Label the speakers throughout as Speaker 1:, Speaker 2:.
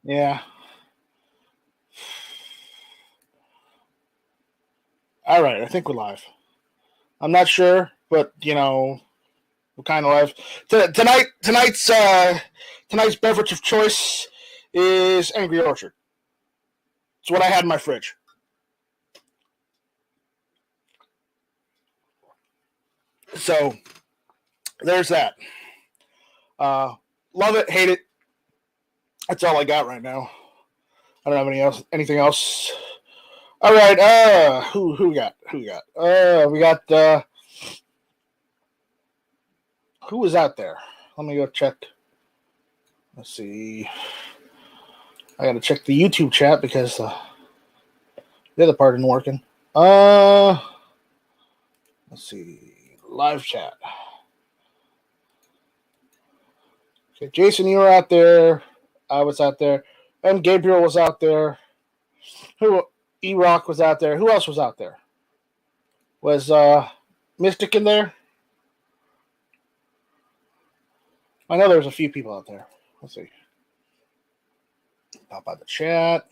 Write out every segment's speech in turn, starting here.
Speaker 1: Yeah. All right, I think we're live. I'm not sure, but we're kind of live. Tonight's beverage of choice is Angry Orchard. It's what I had in my fridge. So there's that. Love it, hate it. That's all I got right now. I don't have anything else. All right. Who we got? We got. Who was out there? Let me go check. Let's see. I got to check the YouTube chat because the other part isn't working. Let's see. Live chat. Okay, Jason, you were out there. I was out there. M. Gabriel was out there. E-Rock was out there. Who else was out there? Was Mystic in there? I know there's a few people out there. Let's see. Pop out the chat.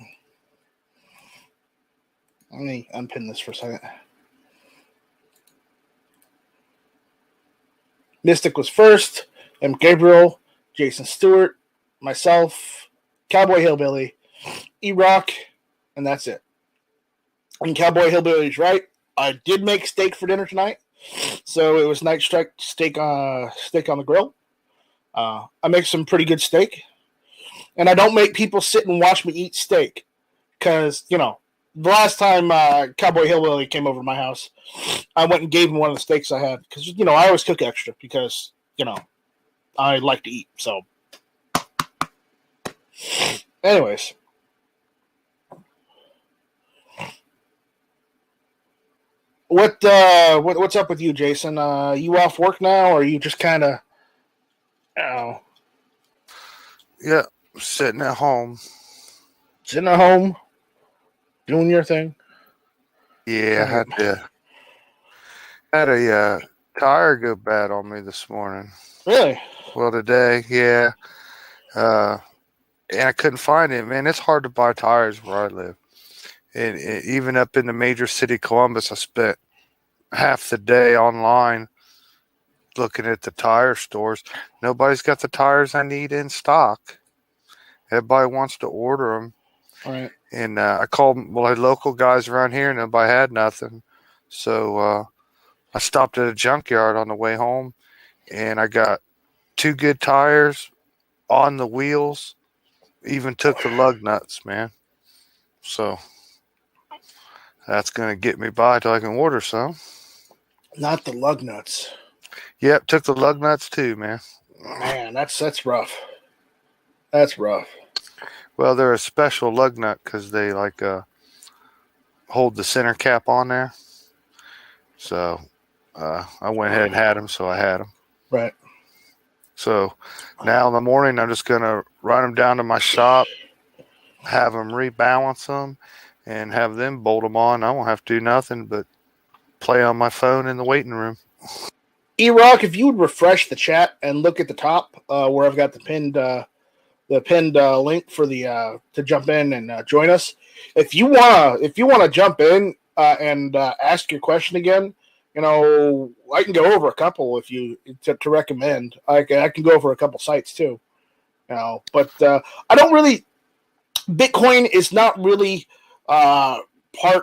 Speaker 1: Let me unpin this for a second. Mystic was first. M. Gabriel, Jason Stewart, myself, Cowboy Hillbilly, E-Rock, and that's it. And Cowboy Hillbilly's right. I did make steak for dinner tonight. So it was Night Strike steak on the grill. I make some pretty good steak. And I don't make people sit and watch me eat steak. Because, the last time Cowboy Hillbilly came over to my house, I went and gave him one of the steaks I had. Because, I always cook extra because, I like to eat. So, anyways. What's up with you, Jason? You off work now, or are you just kind of,
Speaker 2: Yeah, sitting at home.
Speaker 1: Sitting at home, doing your thing?
Speaker 2: Yeah, I had a tire go bad on me this morning.
Speaker 1: Really?
Speaker 2: Well, today, yeah. And I couldn't find it, man. It's hard to buy tires where I live. And even up in the major city, Columbus, I spent half the day online looking at the tire stores. Nobody's got the tires I need in stock. Everybody wants to order them.
Speaker 1: All right.
Speaker 2: And I called local guys around here, and nobody had nothing. So I stopped at a junkyard on the way home, and I got 2 good tires on the wheels. Even took the lug nuts, man. So that's going to get me by till I can order some.
Speaker 1: Not the lug nuts.
Speaker 2: Yep, took the lug nuts too, man.
Speaker 1: Man, that's rough. That's rough.
Speaker 2: Well, they're a special lug nut because they hold the center cap on there. So I went ahead and had them, so I had them.
Speaker 1: Right.
Speaker 2: So now in the morning, I'm just going to run them down to my shop, have them rebalance them, and have them bolt them on. I won't have to do nothing but play on my phone in the waiting room.
Speaker 1: E-Rock, if you would refresh the chat and look at the top where I've got the pinned link for the to jump in and join us. If you wanna jump in and ask your question again, I can go over a couple if you to recommend. I can go over a couple sites too, But I don't really. Bitcoin is not really part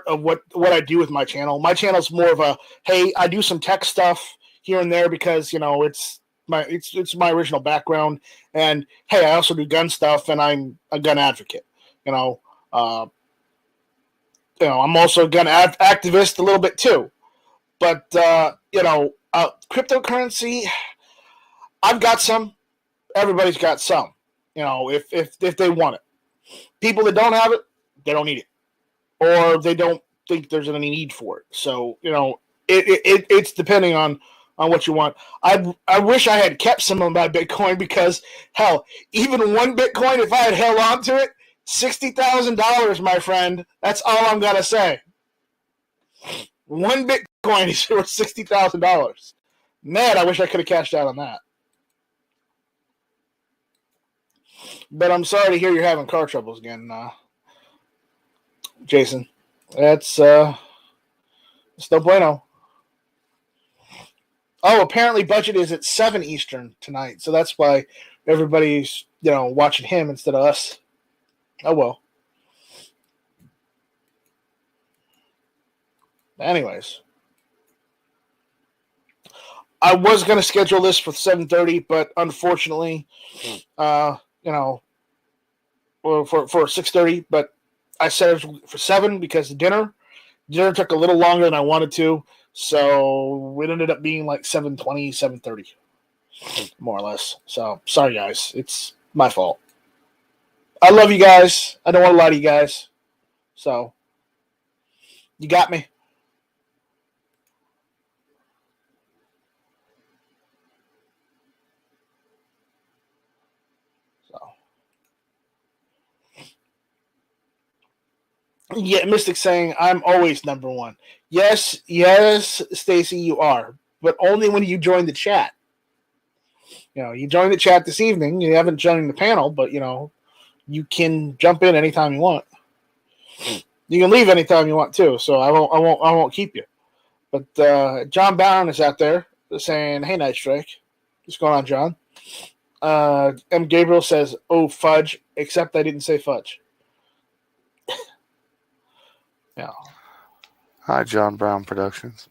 Speaker 1: of what I do with my channel. My channel is more of a hey, I do some tech stuff here and there because it's my original background, and hey, I also do gun stuff, and I'm a gun advocate. I'm also a gun activist a little bit too. But cryptocurrency, I've got some. Everybody's got some. If they want it. People that don't have it, they don't need it, or they don't think there's any need for it. So it's depending on what you want. I wish I had kept some of my Bitcoin because hell, even one Bitcoin, if I had held on to it, $60,000, my friend. That's all I'm gonna say. One Bitcoin is worth $60,000. Man, I wish I could have cashed out on that. But I'm sorry to hear you're having car troubles again, Jason. It's no bueno. Oh, apparently budget is at 7 Eastern tonight, so that's why everybody's watching him instead of us. Oh well. Anyways, I was going to schedule this for 7:30, but unfortunately, for 6:30. But I set it for 7 because of dinner took a little longer than I wanted to, so it ended up being like 7:20, 7:30, more or less. So sorry, guys, it's my fault. I love you guys. I don't want to lie to you guys. So you got me. Yeah, Mystic saying, I'm always number one. Yes, Stacy, you are. But only when you join the chat. You joined the chat this evening. You haven't joined the panel, but, you can jump in anytime you want. You can leave anytime you want, too, so I won't keep you. But John Brown is out there saying, hey, Night Strike. What's going on, John? M. Gabriel says, oh, fudge, except I didn't say fudge. Yeah.
Speaker 2: Hi, John Brown Productions.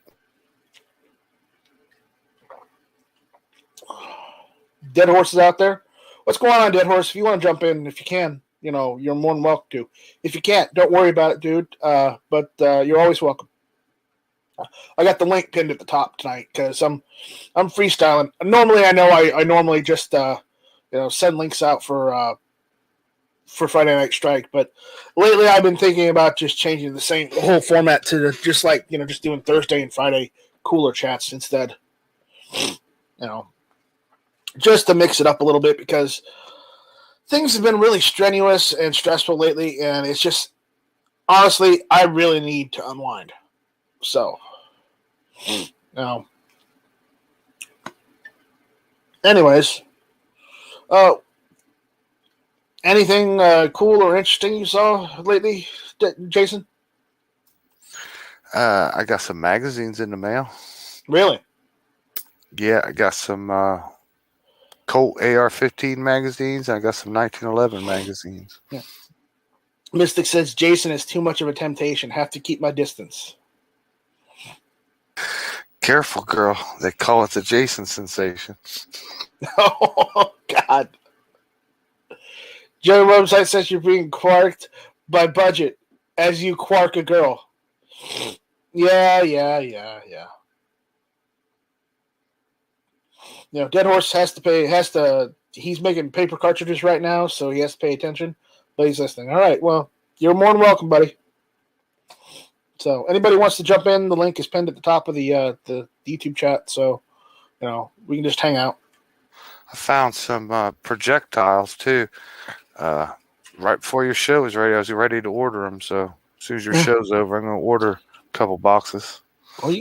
Speaker 1: Dead Horse is out there. What's going on, Dead Horse? If you want to jump in, if you can, you're more than welcome to. If you can't, don't worry about it, dude. But you're always welcome. I got the link pinned at the top tonight because I'm freestyling. Normally, I know I normally just send links out for Friday Night Strike, but lately I've been thinking about just changing the whole format to just doing Thursday and Friday cooler chats instead. Just to mix it up a little bit because things have been really strenuous and stressful lately, and it's just honestly I really need to unwind. So, anyways, anything cool or interesting you saw lately, Jason?
Speaker 2: I got some magazines in the mail.
Speaker 1: Really?
Speaker 2: Yeah, I got some Colt AR-15 magazines. I got some 1911 magazines.
Speaker 1: Yeah. Mystic says Jason is too much of a temptation. Have to keep my distance.
Speaker 2: Careful, girl. They call it the Jason sensation.
Speaker 1: Oh, God. Joe website says you're being quarked by budget as you quark a girl. Yeah. Dead Horse he's making paper cartridges right now, so he has to pay attention, but he's listening. All right, well, you're more than welcome, buddy. So anybody wants to jump in, the link is pinned at the top of the YouTube chat, so, we can just hang out.
Speaker 2: I found some projectiles, too. Right before your show was ready, I was ready to order them, so as soon as your show's over, I'm going to order a couple boxes.
Speaker 1: Well,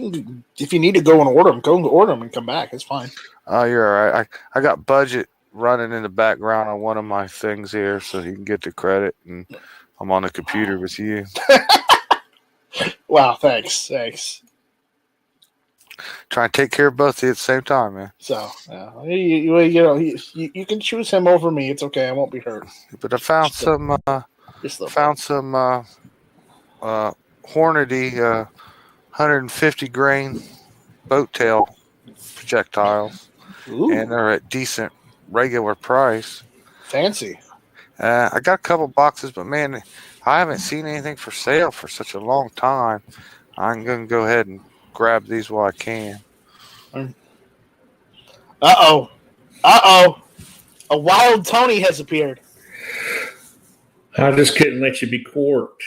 Speaker 1: if you need to go and order them, go and order them and come back. It's fine.
Speaker 2: Oh, you're all right. I got budget running in the background on one of my things here so you can get the credit, and I'm on the computer with you.
Speaker 1: Wow, thanks.
Speaker 2: Try and take care of both of you at the same time, man.
Speaker 1: So, you can choose him over me. It's okay. I won't be hurt.
Speaker 2: But I found some Hornady 150 grain boat tail projectiles.
Speaker 1: Ooh.
Speaker 2: And they're at decent regular price.
Speaker 1: Fancy.
Speaker 2: I got a couple boxes, but man, I haven't seen anything for sale for such a long time. I'm going to go ahead and grab these while I can.
Speaker 1: Uh-oh. A wild Tony has appeared.
Speaker 3: I just couldn't let you be quarked.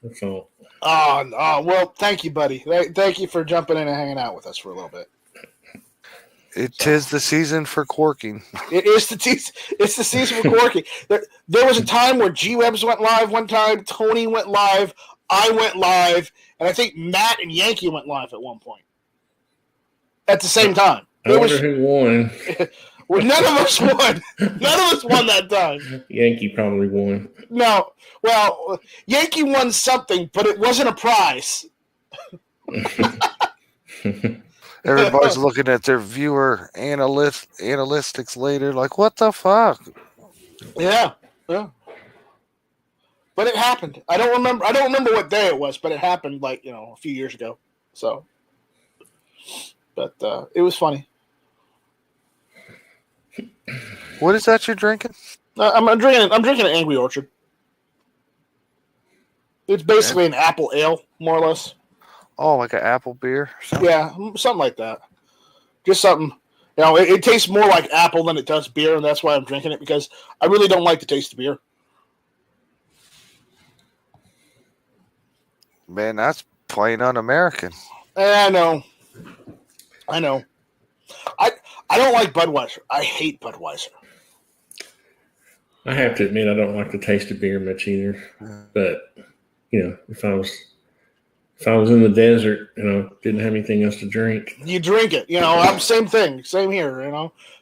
Speaker 3: That's all.
Speaker 1: Oh, well, thank you, buddy. Thank you for jumping in and hanging out with us for a little bit.
Speaker 2: It is the season for quarking.
Speaker 1: It's the season for quarking. There was a time where G-Webs went live one time, Tony went live, I went live, and I think Matt and Yankee went live at one point. At the same time.
Speaker 3: I wonder who won.
Speaker 1: Well, none of us won. None of us won that time.
Speaker 3: Yankee probably won.
Speaker 1: No. Well, Yankee won something, but it wasn't a prize.
Speaker 2: Everybody's looking at their viewer analytics later, like, what the fuck?
Speaker 1: Yeah. But it happened. I don't remember what day it was, but it happened like, a few years ago. So, but it was funny.
Speaker 2: What is that you're drinking?
Speaker 1: I'm drinking an Angry Orchard. It's basically an apple ale, more or less.
Speaker 2: Oh, like an apple beer?
Speaker 1: Yeah, something like that. Just something. It tastes more like apple than it does beer, and that's why I'm drinking it, because I really don't like the taste of beer.
Speaker 2: Man, that's plain un-American.
Speaker 1: I know. I don't like Budweiser. I hate Budweiser.
Speaker 3: I have to admit, I don't like the taste of beer much either. But if I was in the desert, didn't have anything else to drink,
Speaker 1: you drink it. I'm same thing, same here.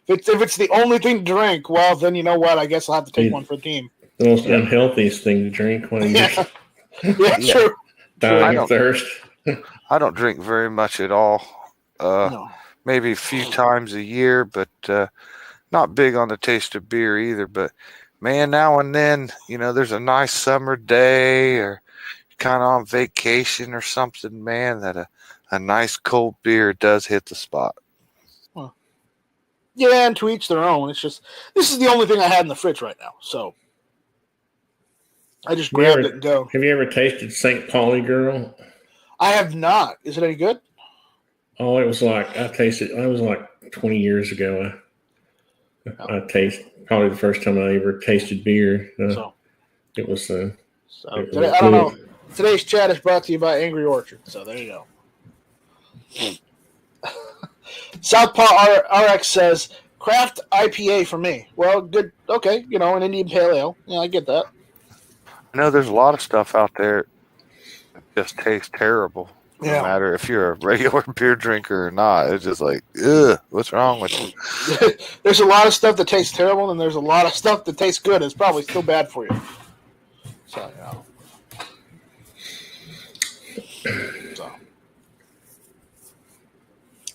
Speaker 1: If it's the only thing to drink, well, then you know what? I guess I'll have to take one for the team.
Speaker 3: The most unhealthiest thing to drink when you're
Speaker 1: true.
Speaker 3: dying of thirst.
Speaker 2: I don't drink very much at all.
Speaker 1: No.
Speaker 2: Maybe a few times a year, but not big on the taste of beer either. But man, now and then, there's a nice summer day, or kind of on vacation or something, man, that a nice cold beer does hit the spot.
Speaker 1: Huh. Yeah, and to each their own. It's just, this is the only thing I had in the fridge right now, so I just grabbed it and go.
Speaker 3: Have you ever tasted St. Pauli Girl?
Speaker 1: I have not. Is it any good?
Speaker 3: Oh, it was like, it was like 20 years ago. I tasted, probably the first time I ever tasted beer. It was,
Speaker 1: today, I don't know. Today's chat is brought to you by Angry Orchard, so there you go. Southpaw RX says, craft IPA for me. Well, good. Okay, an Indian Pale Ale. Yeah, I get that.
Speaker 2: I know there's a lot of stuff out there that just tastes terrible.
Speaker 1: Yeah.
Speaker 2: No matter if you're a regular beer drinker or not. It's just like, ugh, what's wrong with you?
Speaker 1: There's a lot of stuff that tastes terrible, and there's a lot of stuff that tastes good. It's probably still bad for you.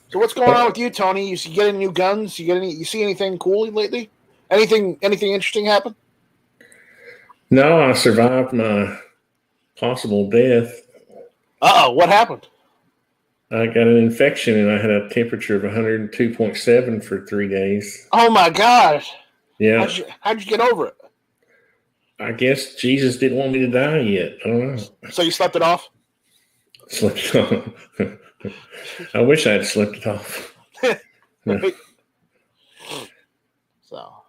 Speaker 1: So what's going on with you, Tony? You get any new guns? You see anything cool lately? Anything interesting happen?
Speaker 3: No, I survived my possible death.
Speaker 1: Uh-oh, what happened?
Speaker 3: I got an infection and I had a temperature of 102.7 for 3 days.
Speaker 1: Oh my gosh.
Speaker 3: Yeah.
Speaker 1: How'd you get over it?
Speaker 3: I guess Jesus didn't want me to die yet. I don't know.
Speaker 1: So you slept it off?
Speaker 3: Slept it off. I wish I had slept it off.
Speaker 1: Right.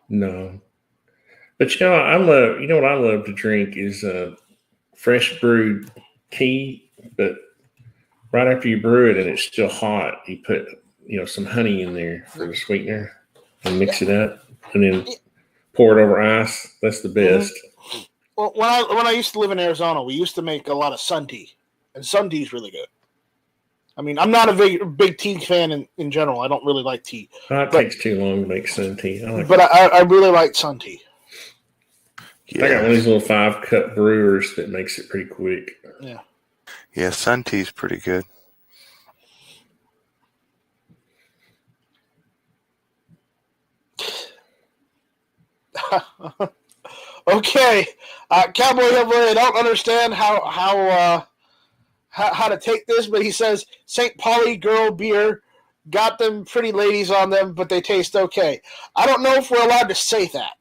Speaker 3: No. But I love, what I love to drink is fresh brewed tea, but right after you brew it and it's still hot, you put, some honey in there for the sweetener and mix it up and then pour it over ice. That's the best.
Speaker 1: Well, when I used to live in Arizona, we used to make a lot of sun tea, and sun tea is really good. I mean, I'm not a big tea fan in general. I don't really like tea.
Speaker 3: It takes too long to make sun tea.
Speaker 1: I really like sun tea.
Speaker 2: Yeah.
Speaker 3: I got one of these little 5-cup brewers that makes it pretty quick.
Speaker 1: Yeah.
Speaker 2: Yeah, sun tea's pretty good.
Speaker 1: Okay, Cowboy Hillbilly. I don't understand how to take this, but he says St. Pauli Girl beer got them pretty ladies on them, but they taste okay. I don't know if we're allowed to say that.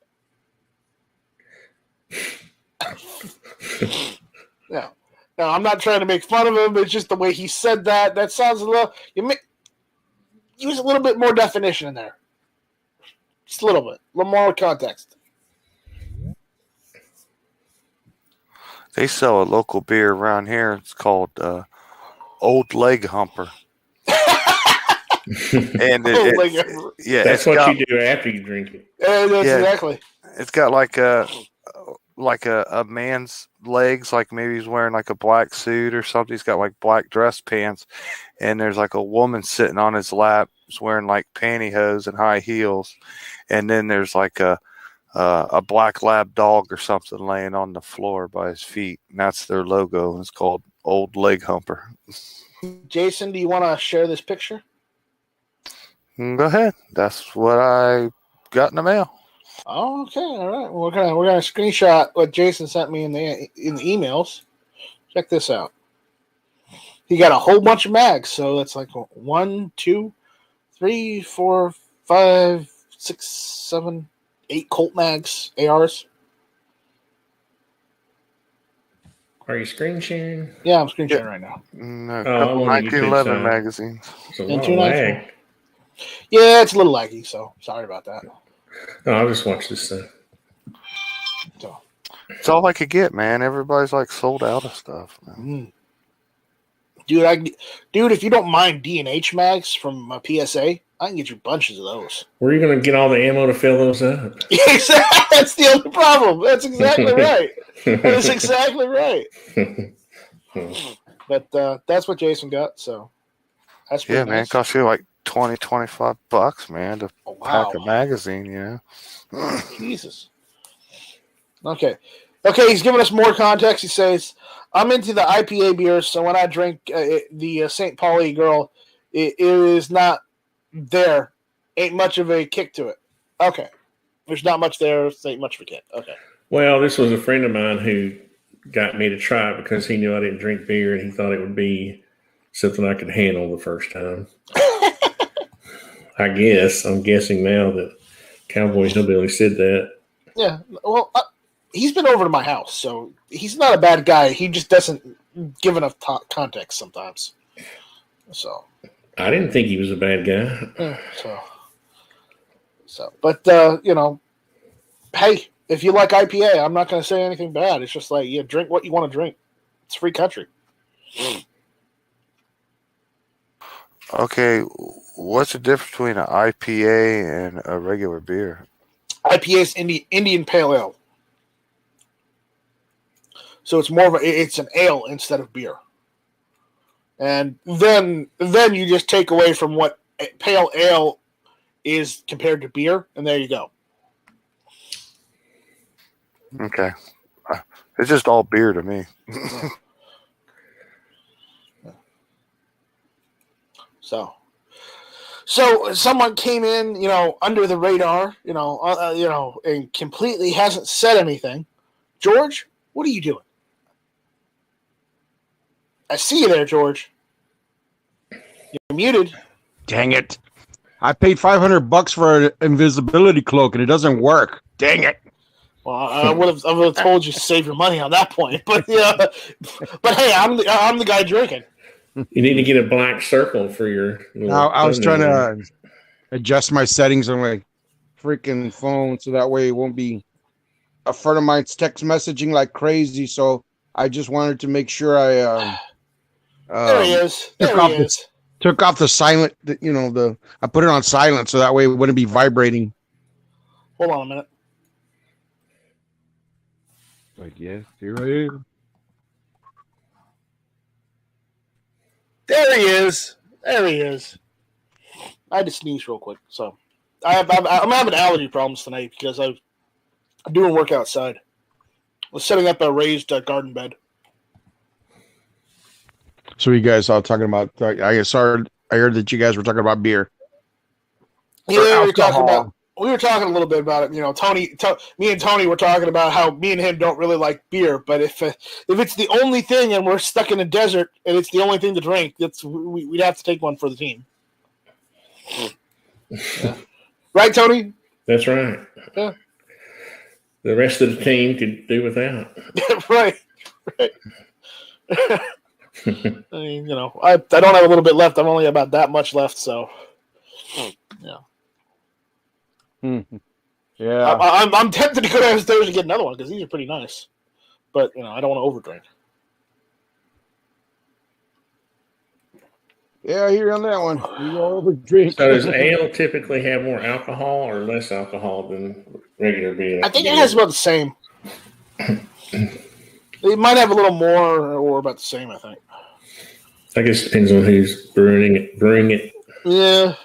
Speaker 1: No, I'm not trying to make fun of him. It's just the way he said that. That sounds a little. Use a little bit more definition in there. Just a little bit more context.
Speaker 2: They sell a local beer around here. It's called Old Leg Humper. And
Speaker 3: that's what you do after you drink it.
Speaker 1: That's exactly.
Speaker 2: It's got like like a man's legs, like maybe he's wearing like a black suit or something. He's got like black dress pants, and there's like a woman sitting on his lap, who's wearing like pantyhose and high heels, and then there's like a black lab dog or something laying on the floor by his feet, and that's their logo. It's called Old Leg Humper.
Speaker 1: Jason, do you want to share this picture?
Speaker 2: Go ahead. That's what I got in the mail.
Speaker 1: Oh, okay, all right. Well, we're gonna screenshot what Jason sent me in the emails. Check this out. He got a whole bunch of mags, so that's like 1, 2, 3, 4, 5, 6, 7, 8 Colt mags, ARs.
Speaker 3: Are you screen sharing?
Speaker 1: Yeah, I'm screen sharing right now.
Speaker 2: A couple 1911 magazines.
Speaker 3: It's a lot of lag.
Speaker 1: Yeah, it's a little laggy, so sorry about that.
Speaker 3: No, I'll just watch this stuff.
Speaker 1: So,
Speaker 2: it's all I could get, man. Everybody's like sold out of stuff.
Speaker 1: Dude, if you don't mind D&H mags from PSA, I can get you bunches of those.
Speaker 3: Where are you going to get all the ammo to fill those up?
Speaker 1: Exactly. That's the only problem. That's exactly right. That's exactly right. But that's what Jason got. So that's pretty nice.
Speaker 2: Man. It costs you like $20-$25, man, to pack a magazine. You know.
Speaker 1: Jesus. Okay. He's giving us more context. He says, "I'm into the IPA beers, so when I drink the St. Pauli Girl, it is not there. Ain't much of a kick to it." Okay. There's not much there. Ain't much of a kick. Okay.
Speaker 3: Well, this was a friend of mine who got me to try it because he knew I didn't drink beer and he thought it would be something I could handle the first time. I guess. I'm guessing now that Cowboy Hillbilly said that.
Speaker 1: Yeah. Well, he's been over to my house, so he's not a bad guy. He just doesn't give enough context sometimes. So
Speaker 3: I didn't think he was a bad guy.
Speaker 1: But hey, if you like IPA, I'm not going to say anything bad. It's just like, drink what you want to drink. It's a free country.
Speaker 2: Okay, what's the difference between an IPA and a regular beer?
Speaker 1: IPA is Indian Pale Ale. So it's more of it's an ale instead of beer. And then you just take away from what pale ale is compared to beer, and there you go.
Speaker 2: Okay. It's just all beer to me.
Speaker 1: So someone came in, under the radar, and completely hasn't said anything. George, what are you doing? I see you there, George. You're muted.
Speaker 4: Dang it. I paid $500 for an invisibility cloak and it doesn't work. Dang it.
Speaker 1: Well, I would have told you to save your money on that point, but but hey, I'm the guy drinking.
Speaker 3: You need to get a black circle for your.
Speaker 4: I was trying to adjust my settings on my freaking phone so that way it won't be. A friend of mine's text messaging like crazy, so I just wanted to make sure I.
Speaker 1: There he is.
Speaker 4: Took off the silent. I put it on silent so that way it wouldn't be vibrating.
Speaker 1: Hold on a minute.
Speaker 4: Like, yes, here I am.
Speaker 1: There he is. I had to sneeze real quick, so I'm having allergy problems tonight because I'm doing work outside. I was setting up a raised garden bed.
Speaker 4: So you guys all talking about? I heard that you guys were talking about beer.
Speaker 1: Yeah, we were talking a little bit about it. Tony, me and Tony were talking about how me and him don't really like beer, but if it's the only thing and we're stuck in a desert and it's the only thing to drink, we'd have to take one for the team. Yeah. Right, Tony?
Speaker 3: That's right.
Speaker 1: Yeah.
Speaker 3: The rest of the team could do without.
Speaker 1: Right. I mean, I don't have a little bit left. I'm only about that much left, so yeah.
Speaker 4: Yeah,
Speaker 1: I'm tempted to go downstairs and get another one because these are pretty nice, but I don't want to overdrink.
Speaker 4: Yeah, I hear you on that one. You don't overdrink.
Speaker 3: So does ale typically have more alcohol or less alcohol than regular beer?
Speaker 1: I think it has about the same. It might have a little more or about the same, I think.
Speaker 3: I guess it depends on who's brewing it.
Speaker 1: Yeah.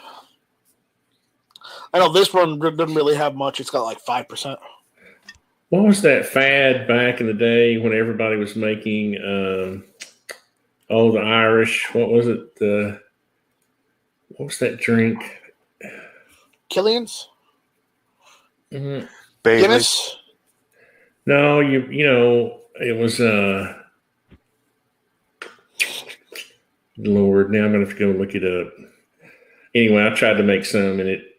Speaker 1: I know this one doesn't really have much. It's got like 5%.
Speaker 3: What was that fad back in the day when everybody was making, the Irish, what was it? What was that drink?
Speaker 1: Killian's?
Speaker 3: Mm-hmm.
Speaker 1: Guinness?
Speaker 3: No, you know, it was, Lord, now I'm going to have to go look it up. Anyway, I tried to make some and it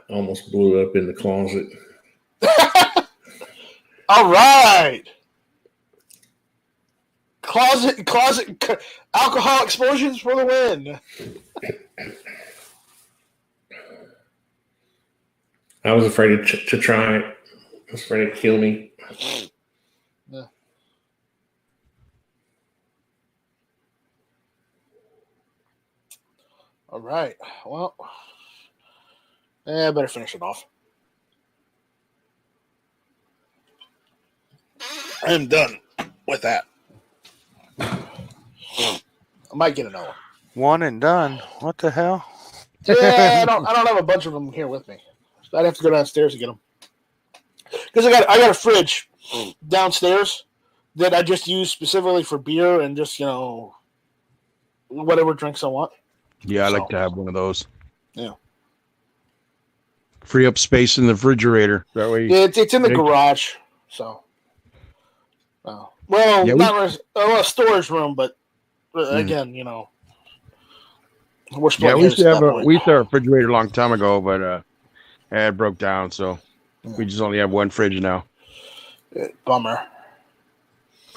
Speaker 3: almost blew up in the closet.
Speaker 1: All right. Closet alcohol explosions for the win.
Speaker 3: I was afraid to try it. I was afraid it'd kill me.
Speaker 1: Yeah. All right. Well, I better finish it off. I'm done with that. I might get another one.
Speaker 2: One and done. What the hell?
Speaker 1: Yeah, I don't have a bunch of them here with me. So I'd have to go downstairs to get them. Because I got a fridge downstairs that I just use specifically for beer and just, you know, whatever drinks I want.
Speaker 4: Yeah, I like to have one of those.
Speaker 1: Yeah.
Speaker 4: Free up space in the refrigerator. That way.
Speaker 1: Yeah, it's in the garage. So. Well,
Speaker 4: yeah,
Speaker 1: not a storage room, but again, you know, we're
Speaker 4: yeah, we used to have a refrigerator a long time ago, but it broke down, so we just only have one fridge now.
Speaker 1: Bummer.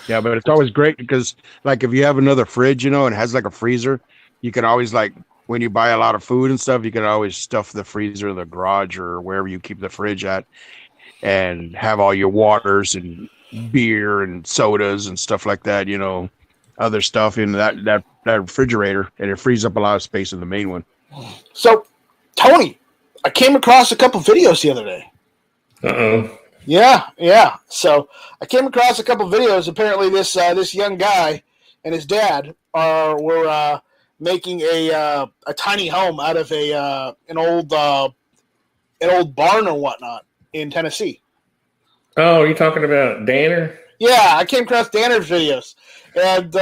Speaker 4: Yeah, but it's always great because, like, if you have another fridge, you know, and it has like a freezer, you can always, like, when you buy a lot of food and stuff, you can always stuff the freezer, the garage, or wherever you keep the fridge at, and have all your waters and beer and sodas and stuff like that, you know, other stuff in that refrigerator, and it frees up a lot of space in the main one.
Speaker 1: So, Tony, I came across a couple videos the other day.
Speaker 3: Uh-oh.
Speaker 1: Yeah. So I came across a couple videos. Apparently, this young guy and his dad were making a tiny home out of an old barn or whatnot in Tennessee.
Speaker 3: Oh, you're talking about Danner?
Speaker 1: Yeah, I came across Danner's videos, and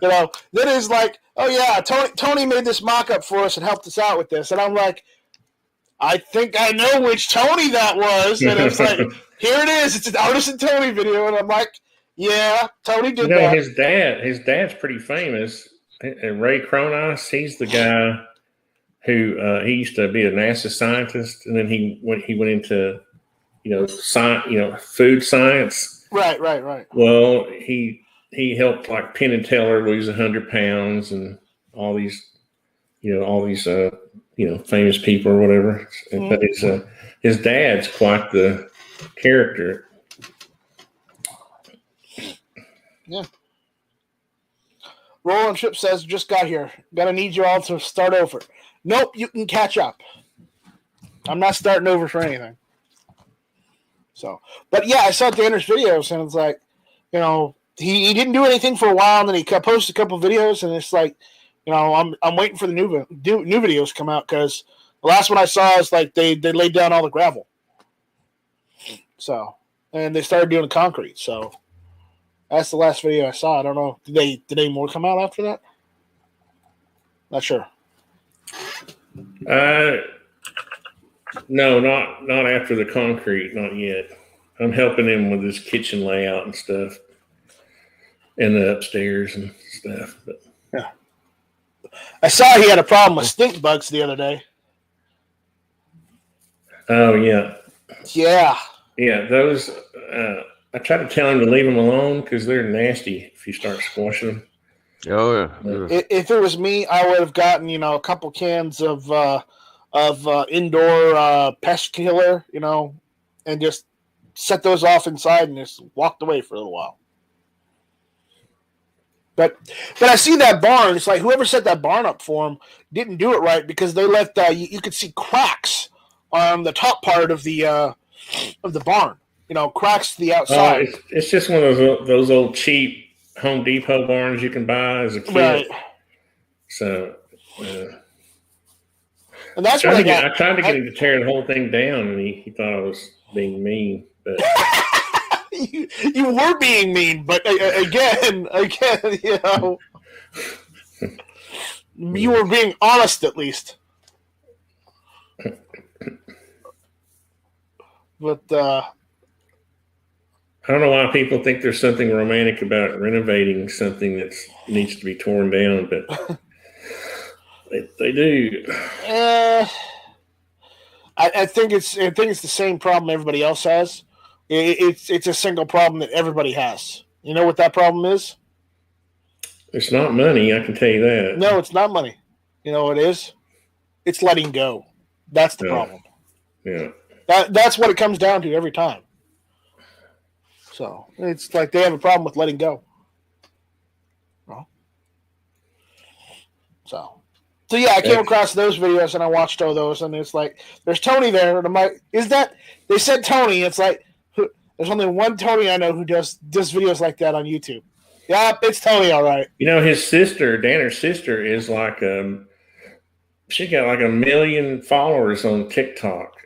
Speaker 1: you know, then is like, oh yeah, Tony made this mock-up for us and helped us out with this, and I'm like, I think I know which Tony that was, and it's like, here it is, it's an Artisan Tony video, and I'm like, yeah, Tony did that.
Speaker 3: His dad's pretty famous, Ray Cronus. He's the guy who he used to be a NASA scientist, and then he went into food science. Right.
Speaker 1: Well,
Speaker 3: he helped like Penn and Teller lose 100 pounds and all these famous people or whatever. Mm-hmm. But his dad's quite the character.
Speaker 1: Yeah. Roland Ship says, just got here. Gotta need you all to start over. Nope, you can catch up. I'm not starting over for anything. So, but yeah, I saw Danner's videos, and it's like, you know, he didn't do anything for a while, and then he posted a couple of videos, and it's like, you know, I'm waiting for the new videos to come out, because the last one I saw is like they laid down all the gravel. So, and they started doing the concrete. So, that's the last video I saw. I don't know. Did any more come out after that? Not sure.
Speaker 3: No, not after the concrete, not yet. I'm helping him with his kitchen layout and stuff, and the upstairs and stuff. But
Speaker 1: yeah, I saw he had a problem with stink bugs the other day.
Speaker 3: Oh yeah. Those. I try to tell him to leave them alone because they're nasty if you start squashing them.
Speaker 4: Oh yeah.
Speaker 1: If it was me, I would have gotten a couple cans of indoor pest killer, and just set those off inside and just walked away for a little while. But I see that barn. It's like whoever set that barn up for him didn't do it right, because they left you could see cracks on the top part of the barn. cracks to the outside.
Speaker 3: It's just one of those old cheap Home Depot barns you can buy as a kid.
Speaker 1: Right.
Speaker 3: So,
Speaker 1: and that's
Speaker 3: I
Speaker 1: what
Speaker 3: tried to get him to tear the whole thing down, and he thought I was being mean. But
Speaker 1: you were being mean, but again, you were being honest at least. But
Speaker 3: I don't know why people think there's something romantic about renovating something that needs to be torn down, but they do.
Speaker 1: I think it's the same problem everybody else has. It's a single problem that everybody has. You know what that problem is?
Speaker 3: It's not money, I can tell you that.
Speaker 1: No, it's not money. You know what it is? It's letting go. That's the problem.
Speaker 3: Yeah.
Speaker 1: That's what it comes down to every time. So it's like they have a problem with letting go. Well, so yeah, I came across those videos and I watched all those, and it's like there's Tony there, and I'm like, is that? They said Tony. It's like there's only one Tony I know who does videos like that on YouTube. Yeah, it's Tony, all right.
Speaker 3: His sister, Danner's sister, is like she got like 1 million followers on TikTok.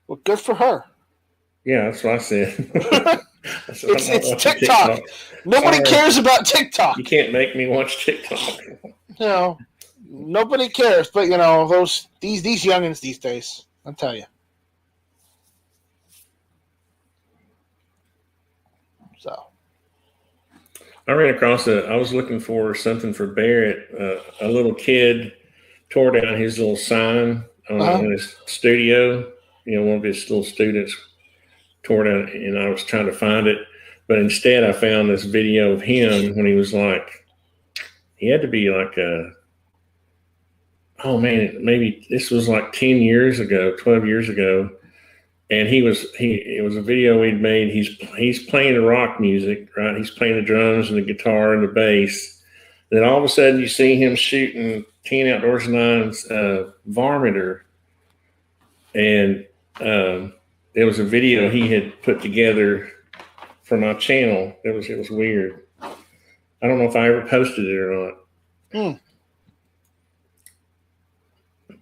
Speaker 1: Well, good for her.
Speaker 3: Yeah, that's what I said.
Speaker 1: It's TikTok. Nobody cares about TikTok.
Speaker 3: You can't make me watch TikTok.
Speaker 1: Nobody cares. But these youngins these days, I'll tell you. So
Speaker 3: I ran across I was looking for something for Barrett. A little kid tore down his little sign on his studio. One of his little students tore down, and I was trying to find it. But instead, I found this video of him when he was he had to be maybe this was like 10 years ago, 12 years ago. And it was a video we'd made. He's playing the rock music, right? He's playing the drums and the guitar and the bass. Then all of a sudden you see him shooting 10 Outdoors 9's Varminter. And there was a video he had put together for my channel. It was weird. I don't know if I ever posted it or not.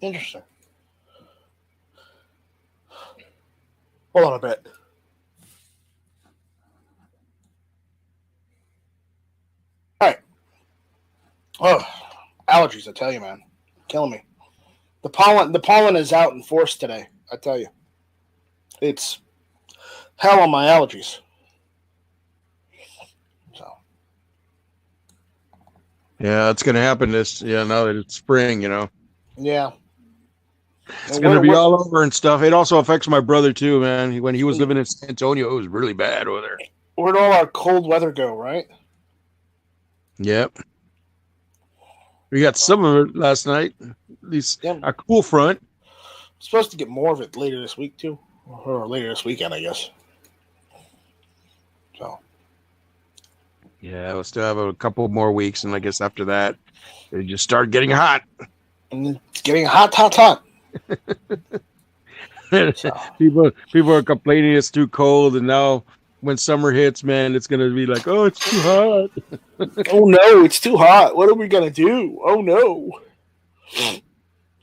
Speaker 1: Interesting. Hold on a bit. All right. Oh, allergies! I tell you, man, killing me. The pollen is out in force today. I tell you, it's hell on my allergies. So.
Speaker 4: Yeah, it's gonna happen now that it's spring,
Speaker 1: Yeah.
Speaker 4: It's going to be all over and stuff. It also affects my brother too, man. When he was living in San Antonio, it was really bad over there.
Speaker 1: Where'd all our cold weather go, right?
Speaker 4: Yep. We got some of it last night. At least a cool front.
Speaker 1: Supposed to get more of it later this week too. Or later this weekend, I guess. So.
Speaker 4: Yeah, we'll still have a couple more weeks, and I guess after that, it just start getting hot.
Speaker 1: And it's getting hot. So.
Speaker 4: People are complaining it's too cold, and now when summer hits, man, it's gonna be like, oh, it's too hot.
Speaker 1: Oh no, it's too hot. What are we gonna do? Oh no.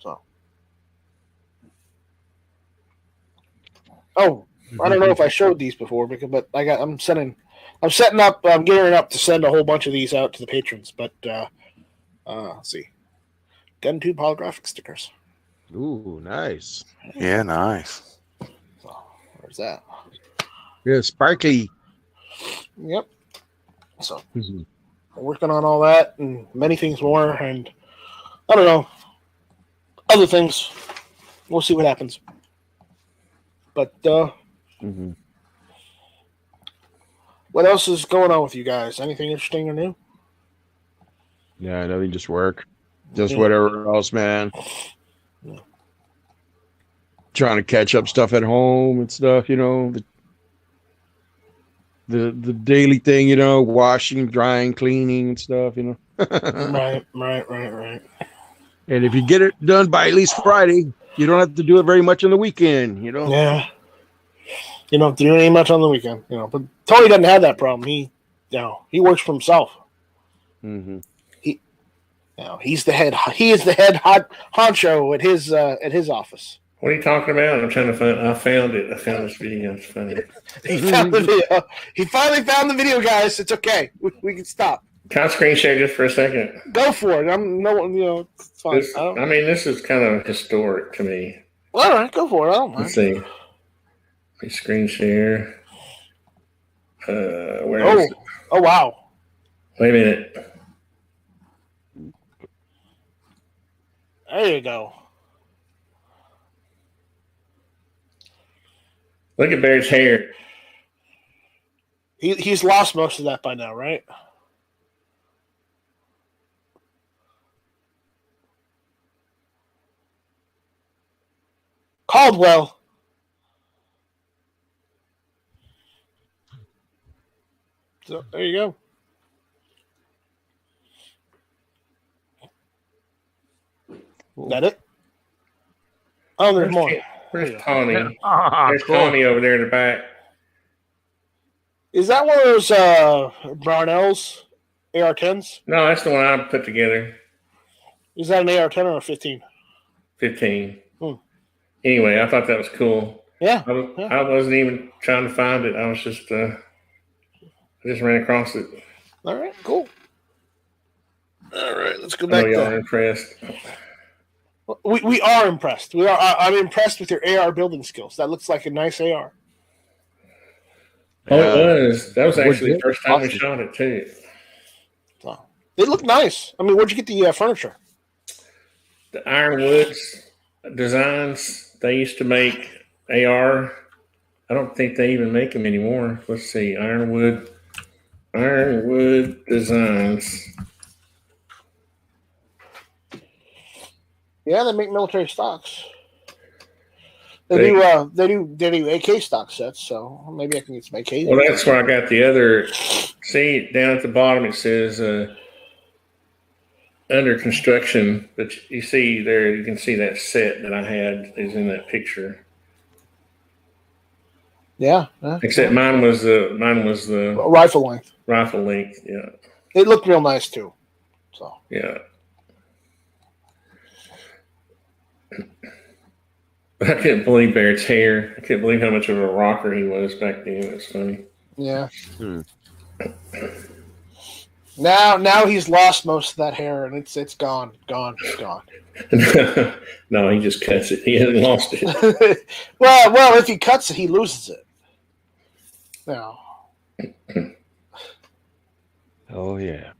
Speaker 1: So. Oh, I don't know if I showed these before, but I'm setting up. I'm gearing up to send a whole bunch of these out to the patrons. But let's see, GunTube holographic stickers.
Speaker 4: Ooh, nice.
Speaker 2: Yeah, nice.
Speaker 1: So, where's that?
Speaker 4: Yeah, sparkly.
Speaker 1: Yep. So, working on all that and many things more, and I don't know, other things. We'll see what happens. But what else is going on with you guys? Anything interesting or new?
Speaker 4: Yeah, nothing. Just work. Just whatever else, man.
Speaker 1: Yeah.
Speaker 4: Trying to catch up stuff at home and stuff, the daily thing, washing, drying, cleaning and stuff,
Speaker 1: Right.
Speaker 4: And if you get it done by at least Friday, you don't have to do it very much on the weekend,
Speaker 1: Yeah. You don't have to do any much on the weekend, But Tony doesn't have that problem. He works for himself.
Speaker 4: Mm-hmm.
Speaker 1: He's the head. He is the head honcho at his office.
Speaker 3: What are you talking about? I'm trying to find. I found it. I found this video. It's funny.
Speaker 1: He found the video. He finally found the video, guys. It's okay. We can stop.
Speaker 3: Can I screen share just for a second?
Speaker 1: Go for it. It's fine.
Speaker 3: This is kind of historic to me.
Speaker 1: Well, all right, go for it. I don't mind.
Speaker 3: Let's see. Let me screen share. Where is it?
Speaker 1: Oh, wow.
Speaker 3: Wait a minute.
Speaker 1: There you go.
Speaker 3: Look at Bear's hair.
Speaker 1: He's lost most of that by now, right? Caldwell. So there you go. Is that it? Oh, there's more.
Speaker 3: Where's Tony? There's cool. Tony over there in the back.
Speaker 1: Is that one of those Brownells AR-10s?
Speaker 3: No, that's the one I put together.
Speaker 1: Is that an AR-10 or a 15?
Speaker 3: 15. Anyway, I thought that was cool.
Speaker 1: Yeah.
Speaker 3: I wasn't even trying to find it. I was just I just ran across it.
Speaker 1: All right, cool. All right, let's go back.
Speaker 3: I know y'all are impressed.
Speaker 1: We are impressed. We are. I'm impressed with your AR building skills. That looks like a nice AR.
Speaker 3: Oh, it was. That was actually the first time we shot it too.
Speaker 1: Oh. They look nice. I mean, where'd you get the furniture?
Speaker 3: The Ironwoods Designs. They used to make AR. I don't think they even make them anymore. Let's see. Ironwood Designs.
Speaker 1: Yeah, they make military stocks. They do AK stock sets, so maybe I can get some AK.
Speaker 3: Well, that's where I got the other. See, down at the bottom it says under construction. But you see there, you can see that set that I had is in that picture.
Speaker 1: Yeah.
Speaker 3: Except mine was the
Speaker 1: rifle length.
Speaker 3: Rifle length, yeah.
Speaker 1: It looked real nice too. So
Speaker 3: yeah. I couldn't believe Barrett's hair. I couldn't believe how much of a rocker he was back then. It's funny.
Speaker 1: Yeah. Now he's lost most of that hair, and it's gone. No,
Speaker 3: he just cuts it. He hasn't lost it.
Speaker 1: well, if he cuts it, he loses it. No.
Speaker 4: Oh yeah.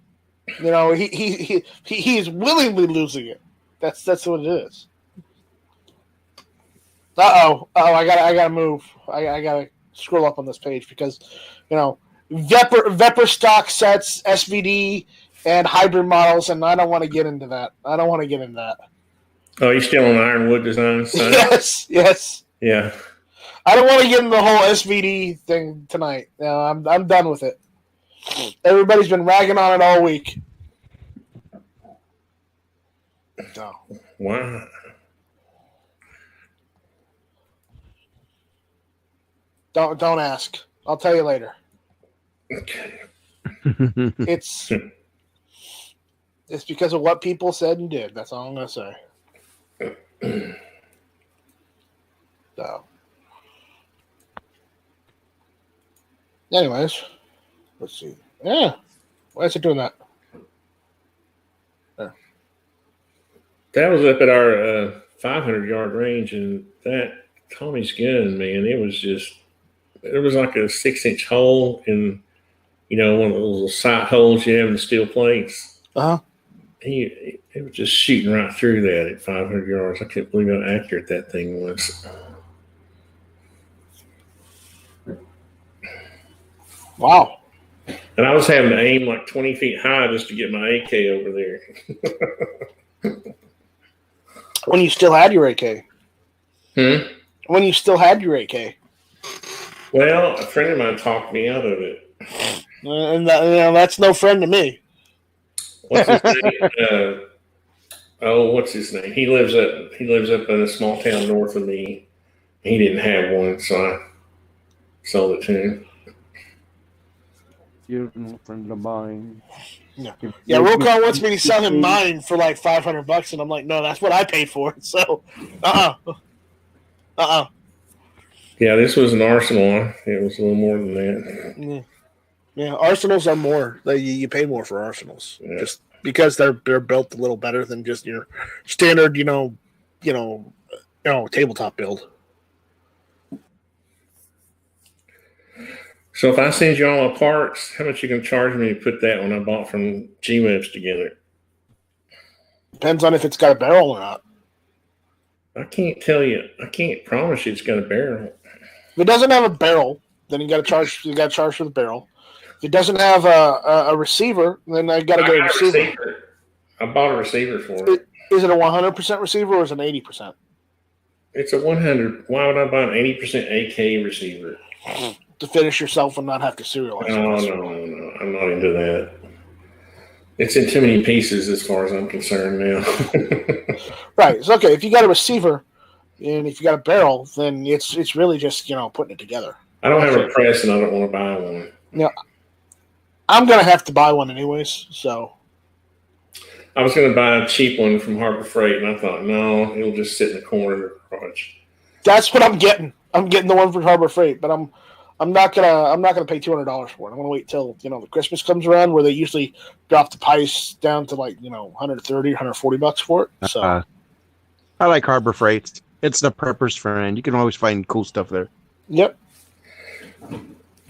Speaker 1: He's willingly losing it. That's what it is. I gotta move. I gotta scroll up on this page because, Vepr stock sets, SVD, and hybrid models, and I don't want to get into that.
Speaker 3: Oh, you're still on Ironwood Designs?
Speaker 1: Yes.
Speaker 3: Yeah.
Speaker 1: I don't want to get into the whole SVD thing tonight. No, I'm done with it. Everybody's been ragging on it all week. No.
Speaker 3: Wow.
Speaker 1: Don't ask. I'll tell you later.
Speaker 3: Okay.
Speaker 1: It's because of what people said and did. That's all I'm gonna say. So, anyways, let's see. Yeah, why is it doing that? There.
Speaker 3: That was up at our 500-yard range, and that Tommy's gun, man, it was like a 6-inch hole in, one of those little sight holes you have in the steel plates.
Speaker 1: Uh-huh.
Speaker 3: It was just shooting right through that at 500 yards. I can't believe how accurate that thing was.
Speaker 1: Wow.
Speaker 3: And I was having to aim like 20 feet high just to get my AK over there.
Speaker 1: When you still had your AK? When you still had your AK?
Speaker 3: Well, a friend of mine talked me out of it.
Speaker 1: And that's no friend to me.
Speaker 3: What's his name? What's his name? He lives up in a small town north of me. He didn't have one, so sold it to him.
Speaker 4: You're a friend of mine.
Speaker 1: Yeah, Rokon wants me to sell him mine for like $500, and I'm like, no, that's what I paid for it. So,
Speaker 3: Yeah, this was an Arsenal. It was a little more than that.
Speaker 1: Yeah, Arsenals are more. You pay more for Arsenals just because they're built a little better than just your standard, tabletop build.
Speaker 3: So if I send you all my parts, how much you gonna charge me to put that one I bought from G-Webs together?
Speaker 1: Depends on if it's got a barrel or not.
Speaker 3: I can't tell you. I can't promise you it's got a barrel.
Speaker 1: If it doesn't have a barrel, then you got to charge. You got to charge for the barrel. If it doesn't have a receiver, then I got to get a receiver.
Speaker 3: I bought a receiver for it.
Speaker 1: Is it a 100% receiver or is it an 80%?
Speaker 3: It's a 100. Why would I buy an 80% AK receiver?
Speaker 1: To finish yourself and not have to serialize.
Speaker 3: No. I'm not into that. It's in too many pieces as far as I'm concerned now.
Speaker 1: Right. It's okay. If you got a receiver and if you got a barrel, then it's really just, putting it together.
Speaker 3: I don't have a press and I don't want to buy one.
Speaker 1: Yeah. I'm going to have to buy one anyways, so.
Speaker 3: I was going to buy a cheap one from Harbor Freight, and I thought, no, it'll just sit in the corner of the garage.
Speaker 1: That's what I'm getting. I'm getting the one from Harbor Freight, but I'm not gonna pay $200 for it. I'm gonna wait till the Christmas comes around, where they usually drop the price down to like $130, $140 for it. So
Speaker 4: I like Harbor Freight. It's the prepper's friend. You can always find cool stuff there.
Speaker 1: Yep.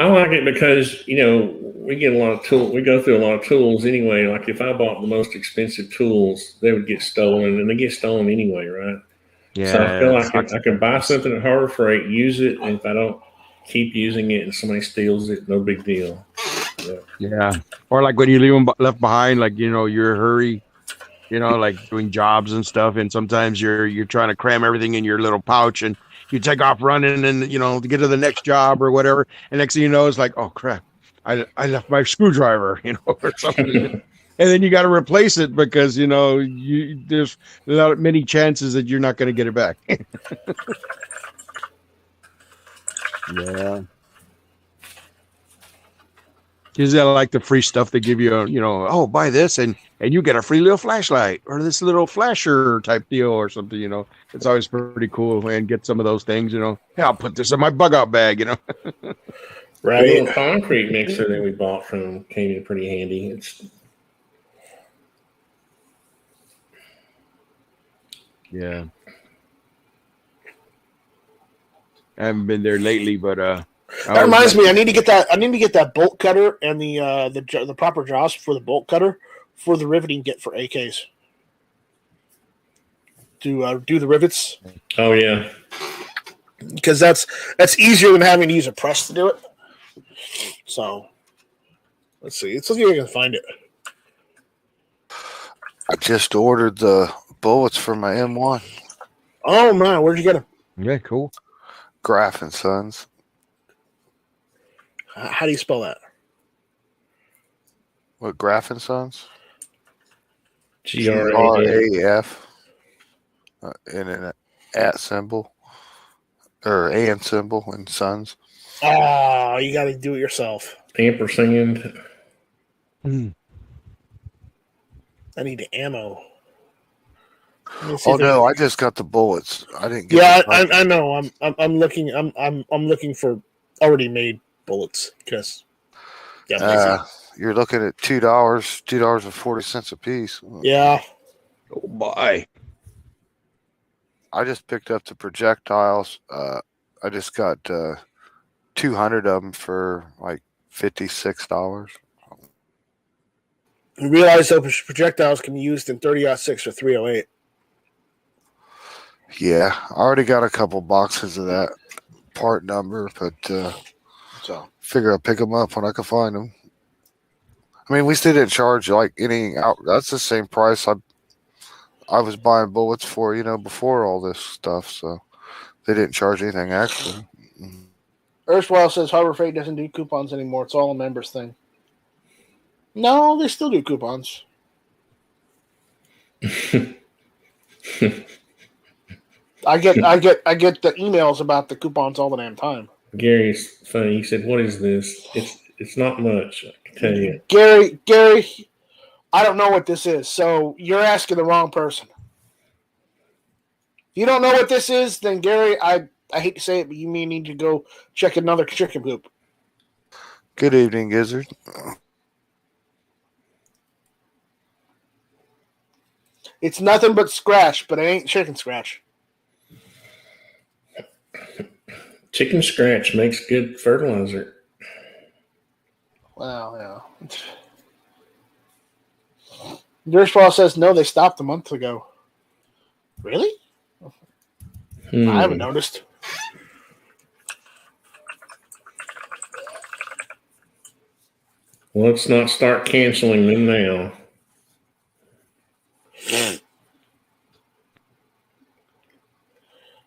Speaker 3: I like it because we get a lot of tools. We go through a lot of tools anyway. Like if I bought the most expensive tools, they would get stolen, and they get stolen anyway, right?
Speaker 4: Yeah.
Speaker 3: So I feel like I can buy something at Harbor Freight, use it, and if I don't keep using it and somebody steals it, no big deal.
Speaker 4: Yeah. Or like when you leave them left behind, like you're in a hurry, like doing jobs and stuff, and sometimes you're trying to cram everything in your little pouch, and you take off running and to get to the next job or whatever, and next thing you know, it's like, oh crap, I left my screwdriver, or something. And then you got to replace it because there's many chances that you're not going to get it back. Yeah. Is that like the free stuff they give you? Buy this and you get a free little flashlight or this little flasher type deal or something. It's always pretty cool and get some of those things. Yeah, I'll put this in my bug out bag.
Speaker 3: Right. The little concrete mixer that we bought from came in pretty handy.
Speaker 4: Yeah. I haven't been there lately, but
Speaker 1: that reminds me. I need to get that bolt cutter and the proper jaws for the bolt cutter for the riveting kit for AKs. To do the rivets.
Speaker 3: Oh yeah,
Speaker 1: because that's easier than having to use a press to do it. So let's see. Let's see if I can find it.
Speaker 2: I just ordered the bullets for my M1.
Speaker 1: Oh man, where'd you get them?
Speaker 4: Yeah, cool.
Speaker 2: Graff and Sons.
Speaker 1: How do you spell that?
Speaker 2: What, Graff and Sons?
Speaker 3: GRAF.
Speaker 2: And an at symbol or and symbol and Sons.
Speaker 1: Oh, you got to do it yourself.
Speaker 3: Ampersand.
Speaker 1: I need the ammo.
Speaker 2: Oh no, I just got the bullets. I didn't get.
Speaker 1: Yeah, I know. I'm looking. I'm looking for already made bullets because. Yeah.
Speaker 2: You're looking at $2.40 a piece.
Speaker 1: Yeah.
Speaker 4: Oh my!
Speaker 2: I just picked up the projectiles. I just got 200 of them for like $56.
Speaker 1: You realize those projectiles can be used in 30-06 or 308.
Speaker 2: Yeah, I already got a couple boxes of that part number, but
Speaker 1: so
Speaker 2: figure I'll pick them up when I can find them. I mean, we still didn't charge like any out. That's the same price I was buying bullets for, before all this stuff. So they didn't charge anything extra.
Speaker 1: Erstwhile says Harbor Freight doesn't do coupons anymore. It's all a members thing. No, they still do coupons. I get the emails about the coupons all the damn time.
Speaker 3: Gary's funny. He said, "What is this? It's not much. I can tell you."
Speaker 1: Gary, I don't know what this is, so you're asking the wrong person. If you don't know what this is, then Gary, I hate to say it, but you may need to go check another chicken coop.
Speaker 2: Good evening, Gizzard.
Speaker 1: It's nothing but scratch, but it ain't chicken scratch.
Speaker 3: Chicken scratch makes good fertilizer.
Speaker 1: Well, yeah. Dirtball says no, they stopped a month ago. Really? I haven't noticed.
Speaker 3: Well, let's not start canceling them now.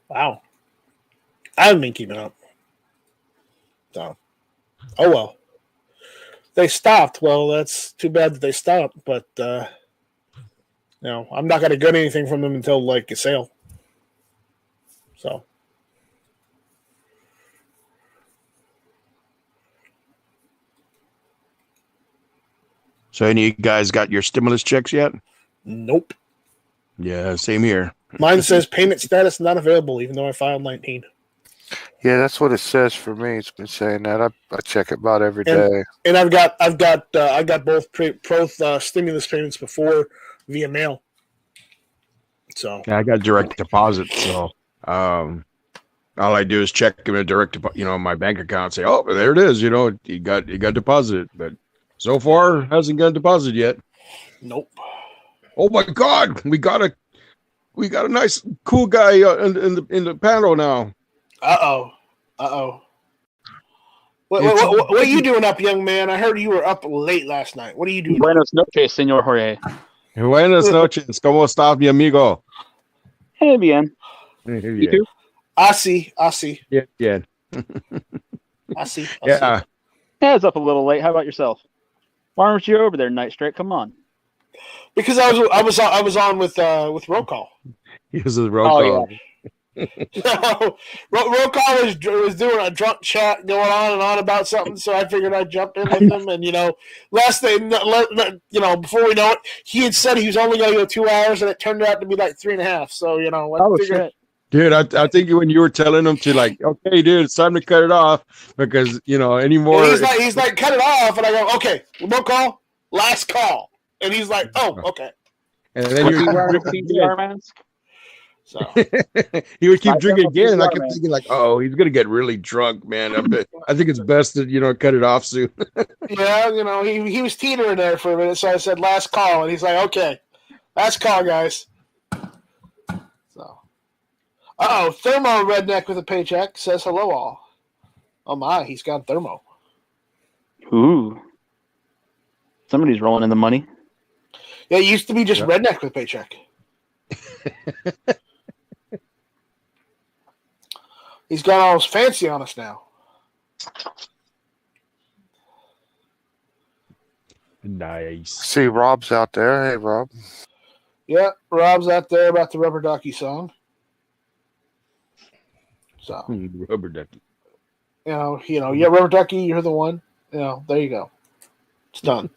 Speaker 1: Wow. I haven't been keeping up. So, oh well. They stopped. Well, that's too bad that they stopped, but I'm not going to get anything from them until like a sale. So.
Speaker 4: So any of you guys got your stimulus checks yet?
Speaker 1: Nope.
Speaker 4: Yeah, same here.
Speaker 1: Mine says payment status not available, even though I filed 19.
Speaker 2: Yeah, that's what it says for me. It's been saying that. I check it about every day.
Speaker 1: And I've got both stimulus payments before via mail. So
Speaker 4: yeah, I got direct deposit. So all I do is check in a direct, my bank account and say, oh, there it is. You got deposited, but so far hasn't got deposited yet.
Speaker 1: Nope.
Speaker 4: Oh my God, we got a nice cool guy in the panel now.
Speaker 1: Uh oh. What are you doing up, young man? I heard you were up late last night. What are you doing?
Speaker 5: Buenas noches, señor Jorge.
Speaker 4: Buenas noches. ¿Cómo está, mi amigo?
Speaker 5: Hey, bien. You too?
Speaker 1: I see.
Speaker 4: Yeah.
Speaker 1: I see.
Speaker 4: Yeah.
Speaker 5: Yeah, it's up a little late. How about yourself? Why aren't you over there, Night Strike? Come on.
Speaker 1: Because I was on with roll call.
Speaker 4: He was a roll call.
Speaker 5: Yeah.
Speaker 1: No, roll call was doing a drunk chat going on about something, so I figured I'd jump in with him. And last thing, before we know it, he had said he was only going to go 2 hours, and it turned out to be like 3.5. So I figured.
Speaker 5: Shit.
Speaker 4: Dude, I think when you were telling him to okay, dude, it's time to cut it off because anymore.
Speaker 1: He's like, cut it off, and I go, okay, roll call, last call, and he's like, oh, okay.
Speaker 4: And then
Speaker 5: Was he wearing a PCR mask?
Speaker 1: So
Speaker 4: he would keep drinking again, and I kept thinking oh, he's gonna get really drunk, man. I think it's best to cut it off soon.
Speaker 1: Yeah, he was teetering there for a minute, so I said last call, and he's like, okay, last call, guys. So, Thermo Redneck with a paycheck says hello all. Oh my, he's got Thermo.
Speaker 5: Ooh, somebody's rolling in the money.
Speaker 1: Yeah, it used to be just Redneck with a paycheck. He's got all his fancy on us now.
Speaker 4: Nice.
Speaker 2: See, Rob's out there. Hey, Rob.
Speaker 1: Yeah, Rob's out there about the Rubber Ducky song. So
Speaker 4: Rubber Ducky.
Speaker 1: Yeah, Rubber Ducky, you're the one. There you go. It's done.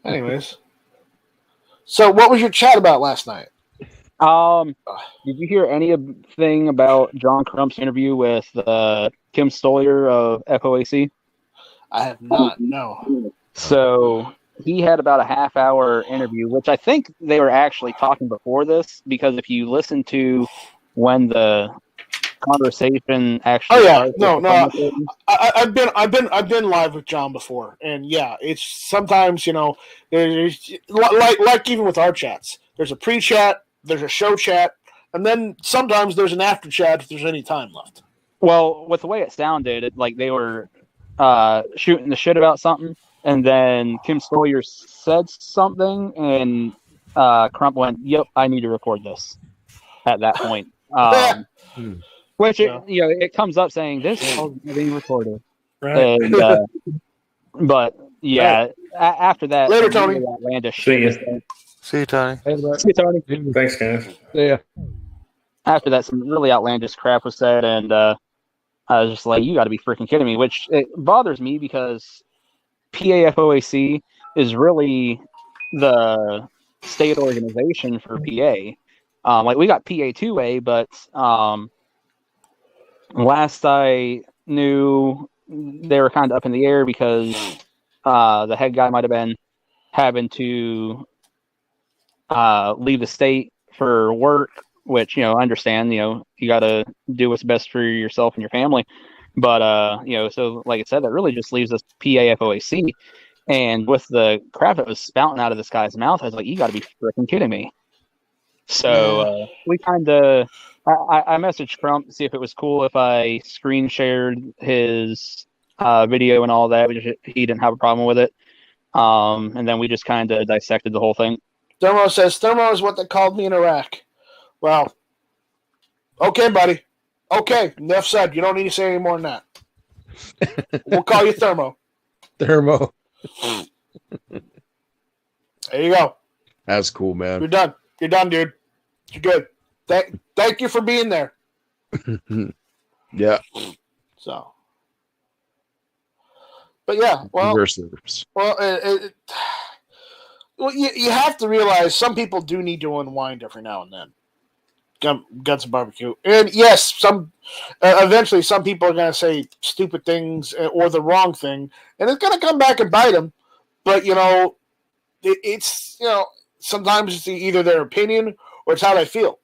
Speaker 1: Anyways. So what was your chat about last night?
Speaker 5: Did you hear anything about John Crump's interview with Kim Stollier of FOAC?
Speaker 1: I have not, no.
Speaker 5: So he had about a half-hour interview, which I think they were actually talking before this, because if you listen to when the conversation actually
Speaker 1: I've been live with John before, and yeah, it's sometimes there's like even with our chats, there's a pre-chat, there's a show chat, and then sometimes there's an after chat if there's any time left.
Speaker 5: Well, with the way it sounded, they were shooting the shit about something, and then Kim Stollier said something, and Crump went, "Yep, I need to record this." At that point, which it comes up saying this is being recorded,
Speaker 1: right?
Speaker 5: And, but yeah, right. After that,
Speaker 1: later, Tony.
Speaker 5: Landis
Speaker 2: See you, Tony.
Speaker 5: See you, Tony.
Speaker 3: Thanks, guys.
Speaker 4: Yeah.
Speaker 5: after that, some really outlandish crap was said, and I was just like, you got to be freaking kidding me, which it bothers me because PAFOAC is really the state organization for PA. Like we got PA2A, but last I knew, they were kind of up in the air because the head guy might have been having to leave the state for work, which, I understand, you got to do what's best for yourself and your family. But, so like I said, that really just leaves us PAFOAC. And with the crap that was spouting out of this guy's mouth, I was like, you got to be freaking kidding me. So we kind of, I messaged Trump to see if it was cool if I screen shared his video and all that, which he didn't have a problem with it. And then we just kind of dissected the whole thing.
Speaker 1: Thermo says, Thermo is what they called me in Iraq. Well, okay, buddy. Okay, enough said. You don't need to say any more than that. We'll call you Thermo.
Speaker 4: Thermo.
Speaker 1: There you go.
Speaker 4: That's cool, man.
Speaker 1: You're done. You're done, dude. You're good. Thank you for being there.
Speaker 4: Yeah.
Speaker 1: So. But yeah, well, you have to realize some people do need to unwind every now and then. Guns and barbecue, and yes, eventually some people are going to say stupid things or the wrong thing, and it's going to come back and bite them. But it's sometimes it's either their opinion or it's how they feel,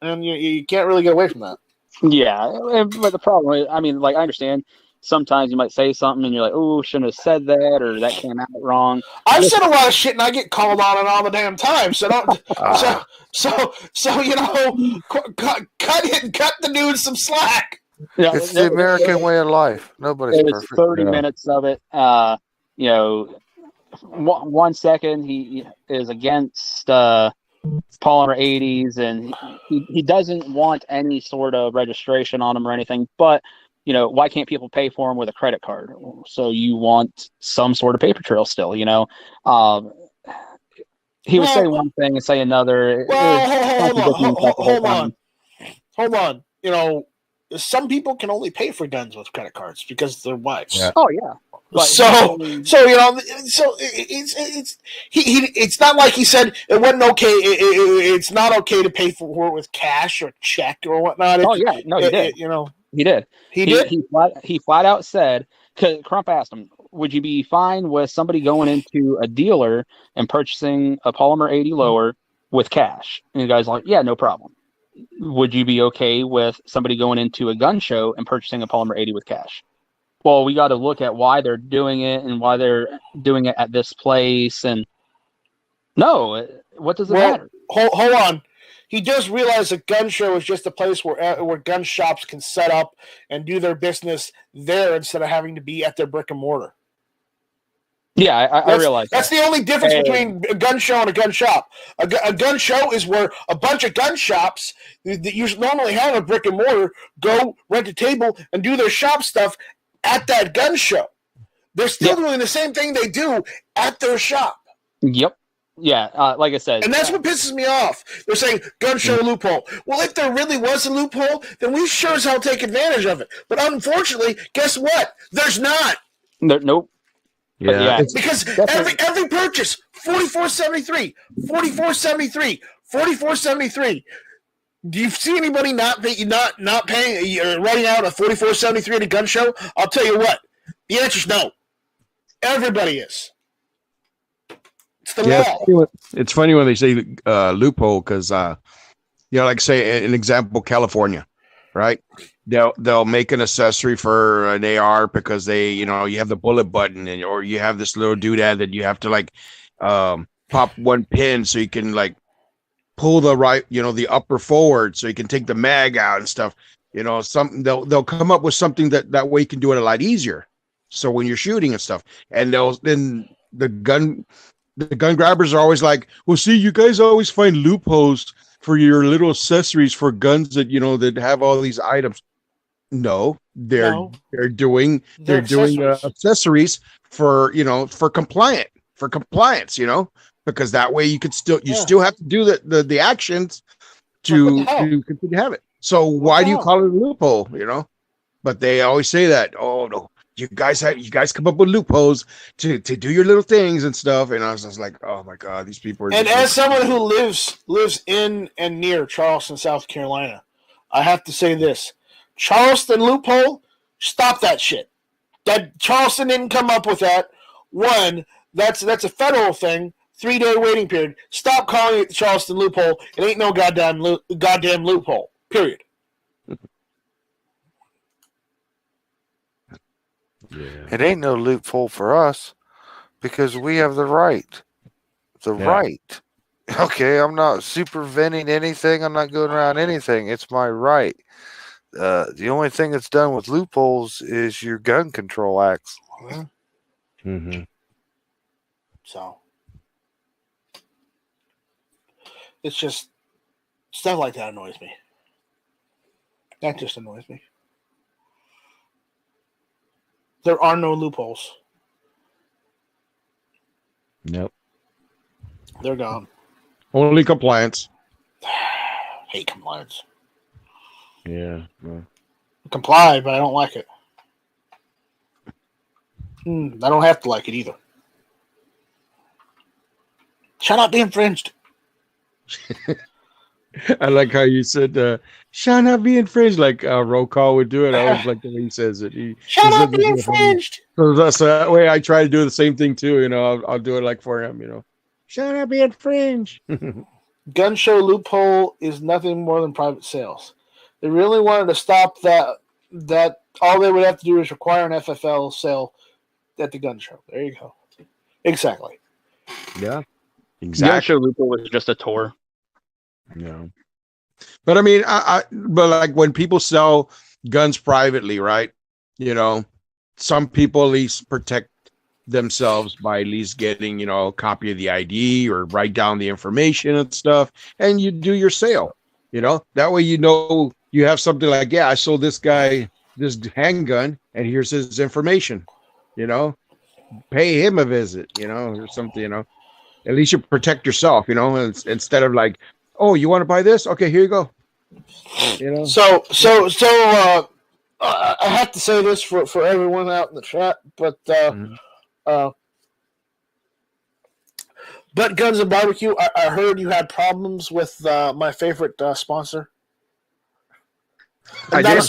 Speaker 1: and you can't really get away from that.
Speaker 5: Yeah, but the problem is, I understand. Sometimes you might say something and you're like, oh, shouldn't have said that, or that came out wrong.
Speaker 1: I've said a lot of shit and I get called on it all the damn time. So don't, cut it and cut the dude some slack.
Speaker 5: Yeah,
Speaker 2: it's the American way of life. Nobody's perfect.
Speaker 5: 30 minutes of it. 1 second he is against polymer 80s, and he doesn't want any sort of registration on them or anything, but why can't people pay for them with a credit card? So you want some sort of paper trail still, He would say one thing and say another.
Speaker 1: Well, hold on. Some people can only pay for guns with credit cards because of their wives.
Speaker 5: Yeah. Oh yeah. But,
Speaker 1: it's not like he said it wasn't okay. It's not okay to pay for it with cash or check or whatnot.
Speaker 5: Oh yeah, no, he did. He did. He flat out said, because Crump asked him, would you be fine with somebody going into a dealer and purchasing a polymer 80 lower with cash? And the guy's like, yeah, no problem. Would you be okay with somebody going into a gun show and purchasing a polymer 80 with cash? Well, we got to look at why they're doing it and why they're doing it at this place. And no, what does it matter?
Speaker 1: Hold on. He does realize a gun show is just a place where gun shops can set up and do their business there instead of having to be at their brick and mortar.
Speaker 5: Yeah, I realize
Speaker 1: that's the only difference between a gun show and a gun shop. A gun show is where a bunch of gun shops that you normally have a brick and mortar go rent a table and do their shop stuff at that gun show. They're still doing the same thing they do at their shop.
Speaker 5: Yep. Yeah, like I said.
Speaker 1: And that's what pisses me off. They're saying gun show loophole. Well, if there really was a loophole, then we sure as hell take advantage of it. But unfortunately, guess what? There's not.
Speaker 5: Nope.
Speaker 1: Yeah. Because every purchase, $44.73, $44.73. Do you see anybody not paying writing out a $44.73 at a gun show? I'll tell you what. The answer's no. Everybody is. It's the law.
Speaker 4: It's funny when they say loophole because, like say an example, California, right? They'll make an accessory for an AR because they, you have the bullet button or you have this little doodad that you have to pop one pin so you can pull the upper forward so you can take the mag out and stuff. Something they'll come up with something that way you can do it a lot easier. So when you're shooting and stuff, and then the gun grabbers are always like, well, see, you guys always find loopholes for your little accessories for guns that that have all these items. No, they're doing accessories for compliance, because that way you could still have to do the actions, to
Speaker 1: hell?
Speaker 4: continue to have it. So why do you
Speaker 1: hell?
Speaker 4: call it a loophole? You know, but they always say that. Oh no, you guys come up with loopholes to do your little things and stuff. And I was just like, oh my god, these people are.
Speaker 1: And
Speaker 4: just
Speaker 1: as someone who lives in and near Charleston, South Carolina, I have to say this: Charleston loophole, stop that shit. That Charleston didn't come up with that. One, that's a federal thing. 3-day waiting period. Stop calling it the Charleston loophole. It ain't no goddamn loophole. Period.
Speaker 4: Yeah.
Speaker 2: It ain't no loophole for us because we have the right. Right. Okay, I'm not superventing anything. I'm not going around anything. It's my right. The only thing that's done with loopholes is your gun control acts.
Speaker 4: Mm-hmm.
Speaker 1: So it's just stuff like that annoys me. That just annoys me. There are no loopholes.
Speaker 4: Nope.
Speaker 1: They're gone.
Speaker 4: Only compliance.
Speaker 1: Hate compliance.
Speaker 4: Yeah. Well.
Speaker 1: Comply, but I don't like it. I don't have to like it either. Shall not be infringed.
Speaker 4: I like how you said, shall not be infringed, like roll call would do it. I always like the way he says it.
Speaker 1: Shall not be infringed.
Speaker 4: So that's that way I try to do the same thing too. You know, I'll do it like for him, you know. Shall not be infringed.
Speaker 1: Gun show loophole is nothing more than private sales. They really wanted to stop that all they would have to do is require an FFL sale at the gun show. There you go. Exactly.
Speaker 4: Yeah.
Speaker 5: Gun
Speaker 4: Exactly.
Speaker 5: show loophole was just a tour.
Speaker 4: Yeah. But I mean, but like when people sell guns privately, right? You know, some people at least protect themselves by at least getting, you know, a copy of the ID or write down the information and stuff, and you do your sale. You know, that way you know you have something like, yeah, I sold this guy this handgun, and here's his information. You know, pay him a visit, you know, or something. You know, at least you protect yourself. You know, instead of like, oh, you want to buy this? Okay, here you go. You know.
Speaker 1: So I have to say this for everyone out in the chat, but but Guns and Barbecue, I heard you had problems with my favorite sponsor. Not a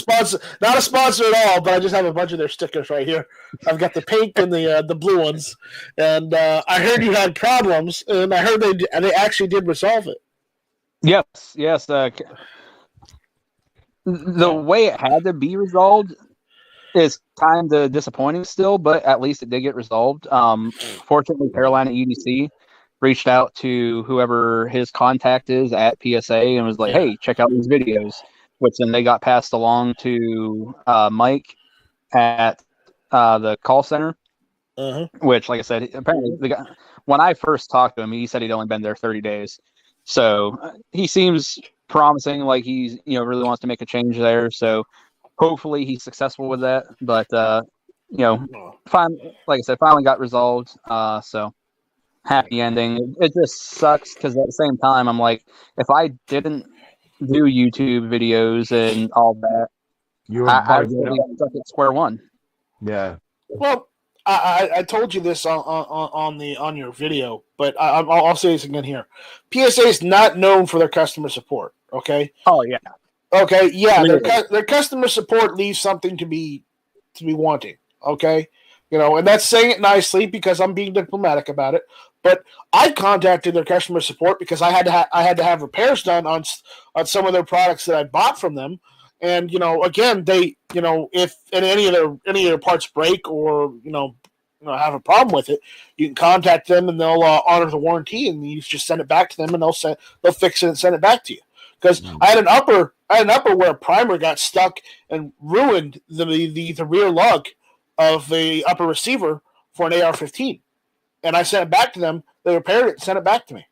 Speaker 1: sponsor at all, but I just have a bunch of their stickers right here. I've got the pink and the blue ones, and I heard you had problems, and I heard they actually did resolve it.
Speaker 5: Yes. The way it had to be resolved is kind of disappointing still, but at least it did get resolved. Fortunately, Carolina EDC reached out to whoever his contact is at PSA and was like, hey, check out these videos, which then they got passed along to Mike at the call center, which, like I said, apparently the guy, when I first talked to him, he said he'd only been there 30 days. So he seems promising, like he's, you know, really wants to make a change there. So hopefully he's successful with that. But, you know, like I said, finally got resolved. So happy ending. It just sucks because at the same time, I'm like, if I didn't do YouTube videos and all that, I'd really stuck at square one.
Speaker 4: Yeah.
Speaker 1: Well, I told you this on your video, but I'll say this again here. PSA is not known for their customer support. Okay.
Speaker 5: Oh yeah.
Speaker 1: Okay. Yeah. Their customer support leaves something to be wanting. Okay. You know, and that's saying it nicely because I'm being diplomatic about it. But I contacted their customer support because I had to have repairs done on some of their products that I bought from them. And, you know, again, they, you know, if any of their parts break or, you know, have a problem with it, you can contact them and they'll honor the warranty, and you just send it back to them and they'll fix it and send it back to you. Because I had an upper where a primer got stuck and ruined the rear lug of the upper receiver for an AR-15, and I sent it back to them. They repaired it and sent it back to me.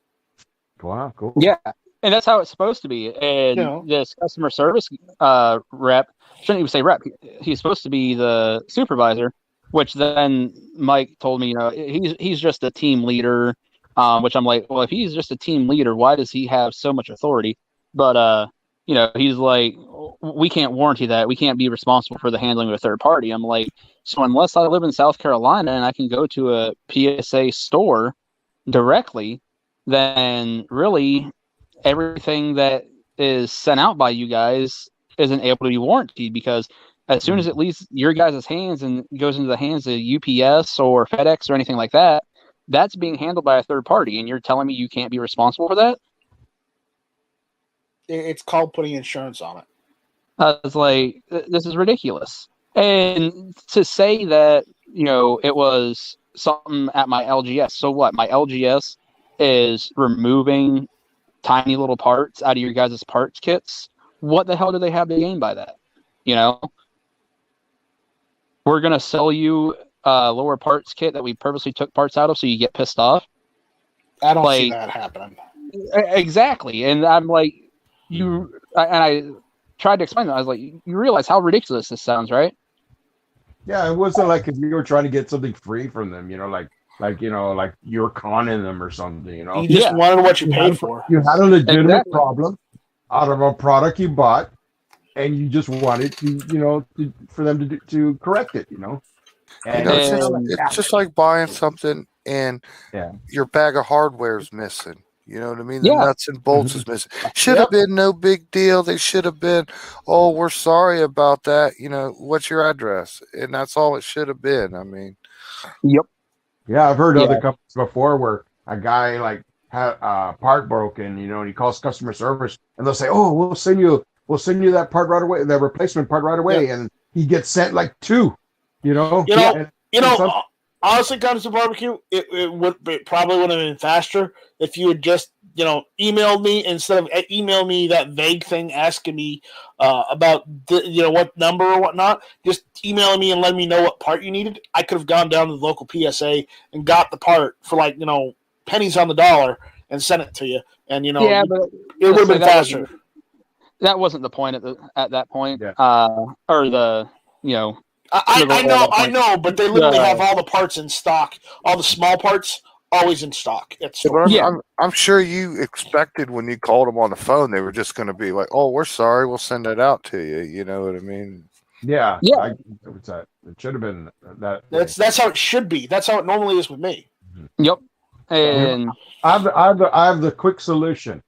Speaker 4: Wow, cool.
Speaker 5: Yeah. And that's how it's supposed to be. And
Speaker 1: you know,
Speaker 5: this customer service rep, shouldn't even say rep, he's supposed to be the supervisor, which then Mike told me, you know, he's just a team leader, which I'm like, well, if he's just a team leader, why does he have so much authority? But he's like, we can't warranty that. We can't be responsible for the handling of a third party. I'm like, so unless I live in South Carolina and I can go to a PSA store directly, then really everything that is sent out by you guys isn't able to be warranted, because as soon as it leaves your guys' hands and goes into the hands of UPS or FedEx or anything like that, that's being handled by a third party, and you're telling me you can't be responsible for that?
Speaker 1: It's called putting insurance on it.
Speaker 5: I was like, this is ridiculous. And to say that, it was something at my LGS. So what? My LGS is removing tiny little parts out of your guys' parts kits. What the hell do they have to gain by that? We're going to sell you a lower parts kit that we purposely took parts out of so you get pissed off.
Speaker 1: I don't see that happening.
Speaker 5: Exactly. And I'm like, I tried to explain that. I was like, you realize how ridiculous this sounds, right?
Speaker 4: Yeah, it wasn't like if you were trying to get something free from them, like you're conning them or something,
Speaker 1: You just wanted what you paid for.
Speaker 4: You had a legitimate problem out of a product you bought, and you just wanted to, for them to correct it, And
Speaker 2: it's just like buying something and your bag of hardware is missing. You know what I mean? The nuts and bolts is missing. Should have been no big deal. They should have been, oh, we're sorry about that. What's your address? And that's all it should have been. I mean.
Speaker 5: Yep.
Speaker 4: Yeah, I've heard other companies before where a guy had a part broken, and he calls customer service and they'll say, oh, we'll send you that part right away, the replacement part right away. And he gets sent like 2,
Speaker 1: Honestly, comes to barbecue, it probably would have been faster if you had just, emailed me instead of email me that vague thing asking me about what number or whatnot. Just email me and let me know what part you needed. I could have gone down to the local PSA and got the part for pennies on the dollar and sent it to you. And but it would have been faster.
Speaker 5: That wasn't the point at that point.
Speaker 4: Yeah.
Speaker 5: Or the
Speaker 1: I know, but they literally have all the parts in stock. All the small parts always in stock.
Speaker 2: I'm sure you expected when you called them on the phone, they were just going to be like, "Oh, we're sorry, we'll send it out to you." You know what I mean?
Speaker 4: Yeah. It should have been that.
Speaker 1: That's how it should be. That's how it normally is with me.
Speaker 5: Yep. And
Speaker 4: I have the quick solution.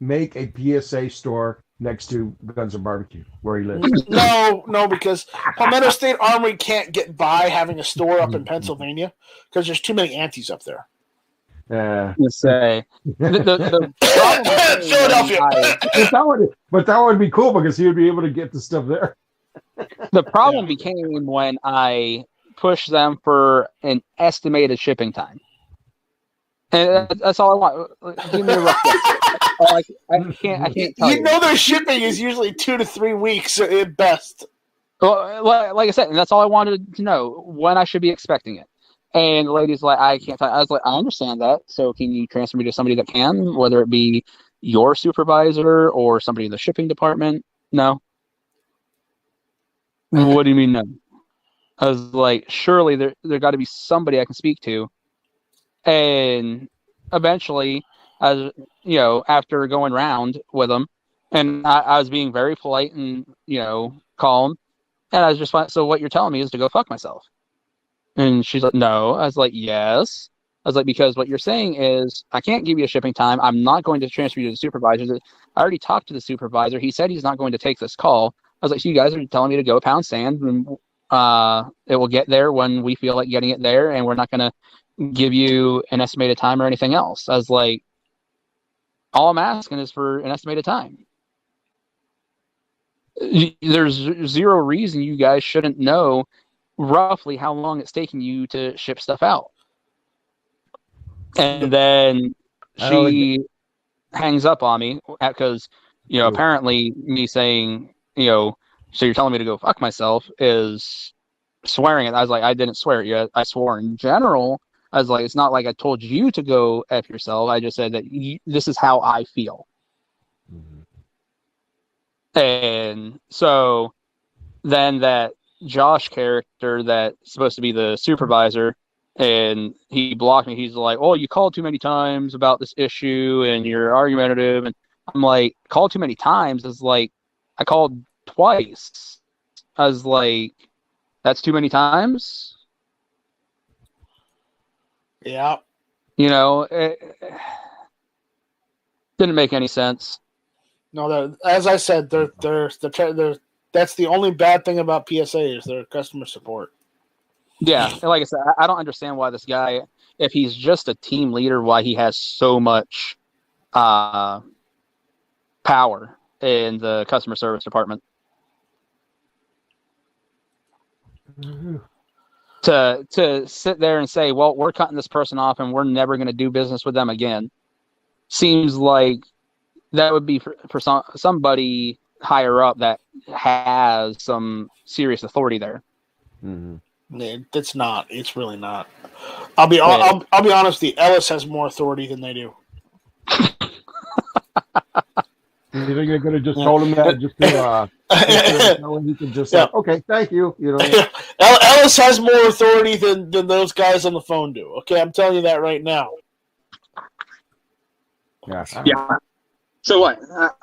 Speaker 4: Make a PSA store next to Guns and Barbecue where he lives.
Speaker 1: No, because Palmetto State Armory can't get by having a store up in Pennsylvania because there's too many antis up there.
Speaker 4: Yeah.
Speaker 5: Say the
Speaker 1: Philadelphia.
Speaker 4: But that would be cool because he would be able to get the stuff there.
Speaker 5: The problem became when I pushed them for an estimated shipping time. And that's all I want. Give me a rough guess. I can't tell you.
Speaker 1: Their shipping is usually 2 to 3 weeks at best.
Speaker 5: Well, like I said, and that's all I wanted to know, when I should be expecting it. And the lady's like, I can't tell. I was like, I understand that. So can you transfer me to somebody that can, whether it be your supervisor or somebody in the shipping department? No. What do you mean no? I was like, surely there got to be somebody I can speak to. And eventually, after going round with them, and I was being very polite and, calm, and I was just like, so what you're telling me is to go fuck myself. And she's like, no. I was like, yes. I was like, because what you're saying is I can't give you a shipping time. I'm not going to transfer you to the supervisor. I already talked to the supervisor. He said he's not going to take this call. I was like, so you guys are telling me to go pound sand, and it will get there when we feel like getting it there, and we're not going to give you an estimated time or anything else. I was like, all I'm asking is for an estimated time. There's zero reason you guys shouldn't know roughly how long it's taking you to ship stuff out. And then she hangs up on me because, apparently me saying, so you're telling me to go fuck myself is swearing. I was like, I didn't swear at you. I swore in general. I was like, it's not like I told you to go F yourself. I just said that this is how I feel. Mm-hmm. And so then that Josh character that's supposed to be the supervisor, and he blocked me. He's like, oh, you called too many times about this issue and you're argumentative. And I'm like, called too many times. It's like, I called twice. I was like, that's too many times?
Speaker 1: Yeah.
Speaker 5: You know, it didn't make any sense.
Speaker 1: No, as I said, that's the only bad thing about PSA is their customer support.
Speaker 5: Yeah, and like I said, I don't understand why this guy, if he's just a team leader, why he has so much power in the customer service department. To sit there and say, well, we're cutting this person off and we're never going to do business with them again, seems like that would be for somebody higher up that has some serious authority there.
Speaker 1: It's not. It's really not. I'll be honest. The Ellis has more authority than they do.
Speaker 4: You think they could have just told him that just to he could just say, okay, thank you. You know,
Speaker 1: Ellis has more authority than those guys on the phone do. Okay, I'm telling you that right now.
Speaker 4: Yeah.
Speaker 5: So what?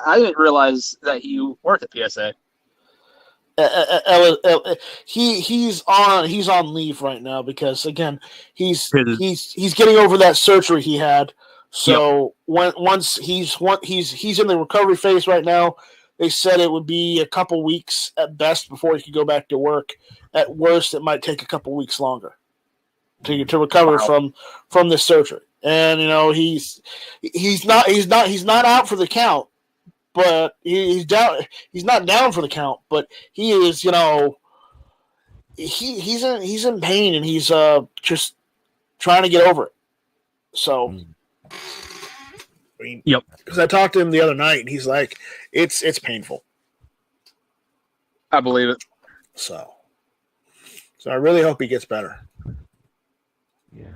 Speaker 5: I didn't realize that you worked at PSA.
Speaker 1: He's on leave right now because again he's getting over that surgery he had. So once he's in the recovery phase right now, they said it would be a couple weeks at best before he could go back to work. At worst, it might take a couple weeks longer to recover from this surgery. And you know he's not out for the count, but he's down. He's not down for the count, but he is. You know, he's in pain and he's just trying to get over it. So. I mean, because I talked to him the other night, and he's like, "It's painful."
Speaker 5: I believe it.
Speaker 1: So I really hope he gets better.
Speaker 4: Yeah.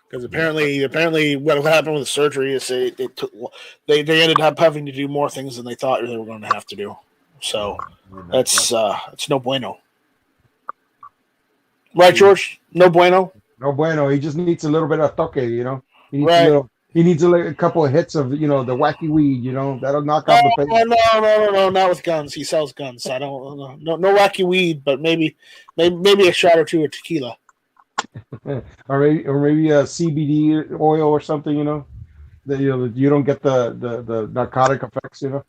Speaker 1: Because apparently, what happened with the surgery is they ended up having to do more things than they thought they were going to have to do. So that's no bueno. Right, George? No bueno.
Speaker 4: No bueno. He just needs a little bit of toque, you know. He needs a couple of hits of, you know, the wacky weed, you know, that'll knock out the pain.
Speaker 1: No, not with guns. He sells guns. I don't no wacky weed, but maybe a shot or two of tequila,
Speaker 4: or maybe a CBD oil or something, you know, that you don't get the narcotic effects, you know.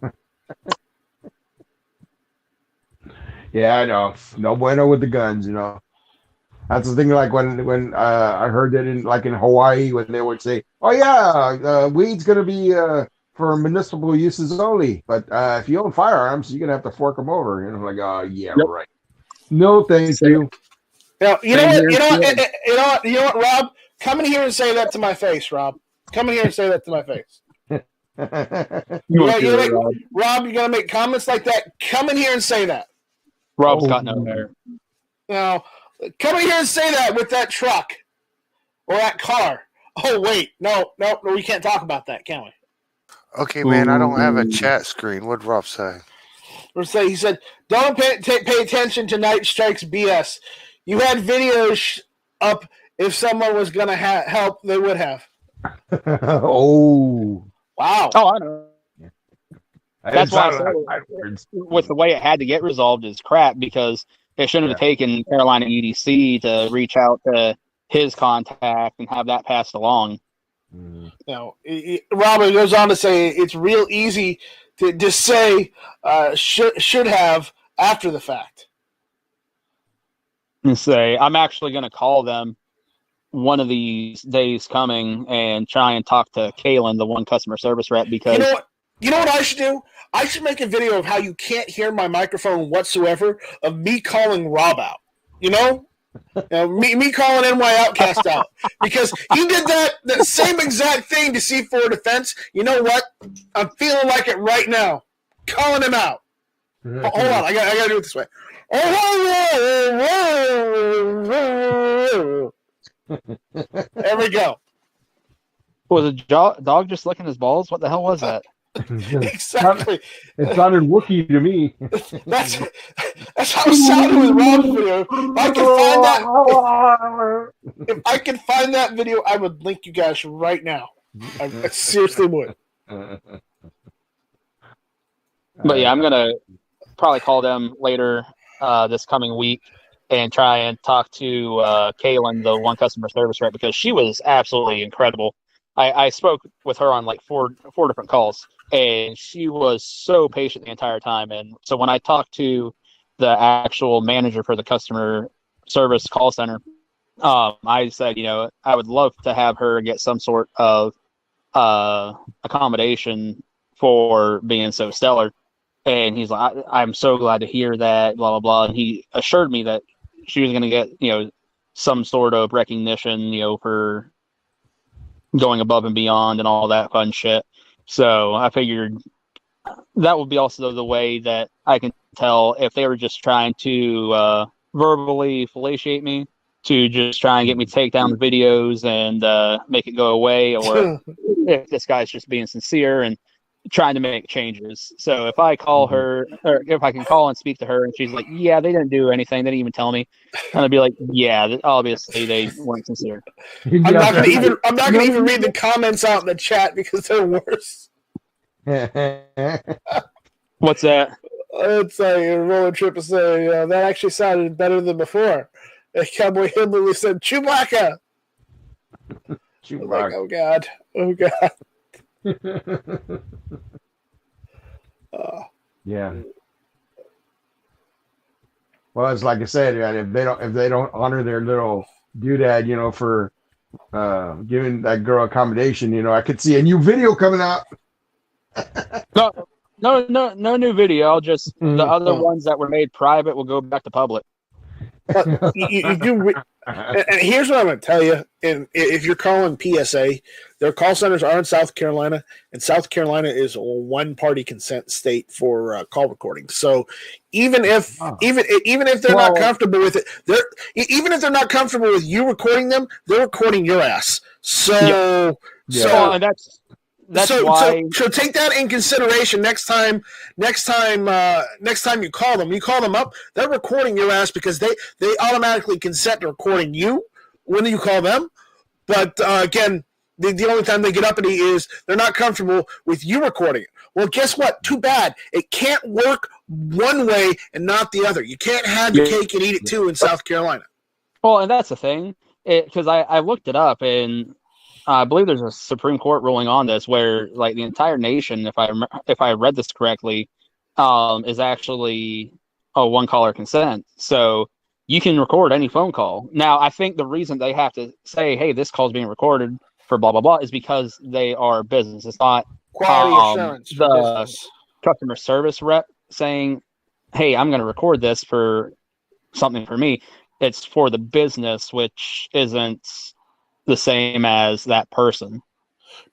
Speaker 4: Yeah, I know. No bueno with the guns, you know. That's the thing. Like when I heard that in Hawaii, when they would say, "Oh yeah, weed's gonna be for municipal uses only, but if you own firearms, you're gonna have to fork them over." And I'm like, "Oh yeah, right. No, thank you."
Speaker 1: Now, you know what, Rob? Come in here and say that to my face, Rob. Come in here and say that to my face. Rob, you're gonna make comments like that. Come in here and say that.
Speaker 5: Rob's got no hair.
Speaker 1: Now, come in here and say that with that truck or that car. Oh wait, no, we can't talk about that, can we?
Speaker 2: Okay, man, I don't have a chat screen. What'd Rob say?
Speaker 1: He said, "Don't pay attention to Night Strike's BS. You had videos up. If someone was gonna help, they would have."
Speaker 4: Oh,
Speaker 1: wow.
Speaker 5: Oh, I know. That's why I said with the way it had to get resolved is crap, because it shouldn't have taken Carolina EDC to reach out to his contact and have that passed along.
Speaker 1: Now, Robert goes on to say it's real easy to just say should have after the fact.
Speaker 5: And say, I'm actually going to call them one of these days coming and try and talk to Kaylin, the one customer service rep, because
Speaker 1: you know what I should do? I should make a video of how you can't hear my microphone whatsoever, of me calling Rob out. You know? Me calling NY Outcast out. Because he did that same exact thing to C4 Defense. You know what? I'm feeling like it right now. Calling him out. Hold on. I got to do it this way. There we go.
Speaker 5: Was a dog just licking his balls? What the hell was that?
Speaker 1: Exactly.
Speaker 4: It sounded Wookiee to me.
Speaker 1: That's how it sounded with Rob's video. If I can find that video, I would link you guys right now. I seriously would.
Speaker 5: But yeah, I'm gonna probably call them later this coming week and try and talk to Kaylin, the one customer service rep, because she was absolutely incredible. I spoke with her on like four different calls, and she was so patient the entire time. And so when I talked to the actual manager for the customer service call center, I said, I would love to have her get some sort of accommodation for being so stellar. And he's like, I'm so glad to hear that, blah, blah, blah. And he assured me that she was going to get, some sort of recognition, for going above and beyond and all that fun shit. So I figured that would be also the way that I can tell if they were just trying to verbally felicitate me, to just try and get me to take down the videos and make it go away, or if this guy's just being sincere and trying to make changes. So if I call her, or if I can call and speak to her, and she's like, "Yeah, they didn't do anything. They didn't even tell me," and I'd be like, "Yeah, obviously they weren't sincere."
Speaker 1: I'm not gonna even read the comments out in the chat because they're worse.
Speaker 5: What's that?
Speaker 1: It's like a roller trip to say that actually sounded better than before. Cowboy Hillbilly said Chewbacca. Like, oh god.
Speaker 4: Yeah. Well, it's like I said, if they don't honor their little doodad, for giving that girl accommodation, I could see a new video coming out.
Speaker 5: No new video. Just the other ones that were made private will go back to public.
Speaker 1: But you do. And here's what I'm going to tell you. And if you're calling PSA, their call centers are in South Carolina, and South Carolina is a one-party consent state for call recording. So even if they're not comfortable with it, even if they're not comfortable with you recording them, they're recording your ass. So
Speaker 5: and that's why.
Speaker 1: So take that in consideration next time you call them. You call them up, they're recording your ass because they automatically consent to recording you when you call them. But again, the only time they get uppity is they're not comfortable with you recording it. Well, guess what? Too bad. It can't work one way and not the other. You can't have your cake and eat it too in South Carolina.
Speaker 5: Well, and that's the thing, because I looked it up, and I believe there's a Supreme Court ruling on this where, like, the entire nation, if I read this correctly, is actually a one-caller consent. So you can record any phone call. Now, I think the reason they have to say, "Hey, this call is being recorded for blah blah blah," is because they are business. It's not
Speaker 1: quality assurance.
Speaker 5: The customer service rep saying, "Hey, I'm going to record this for something for me." It's for the business, which isn't the same as that person.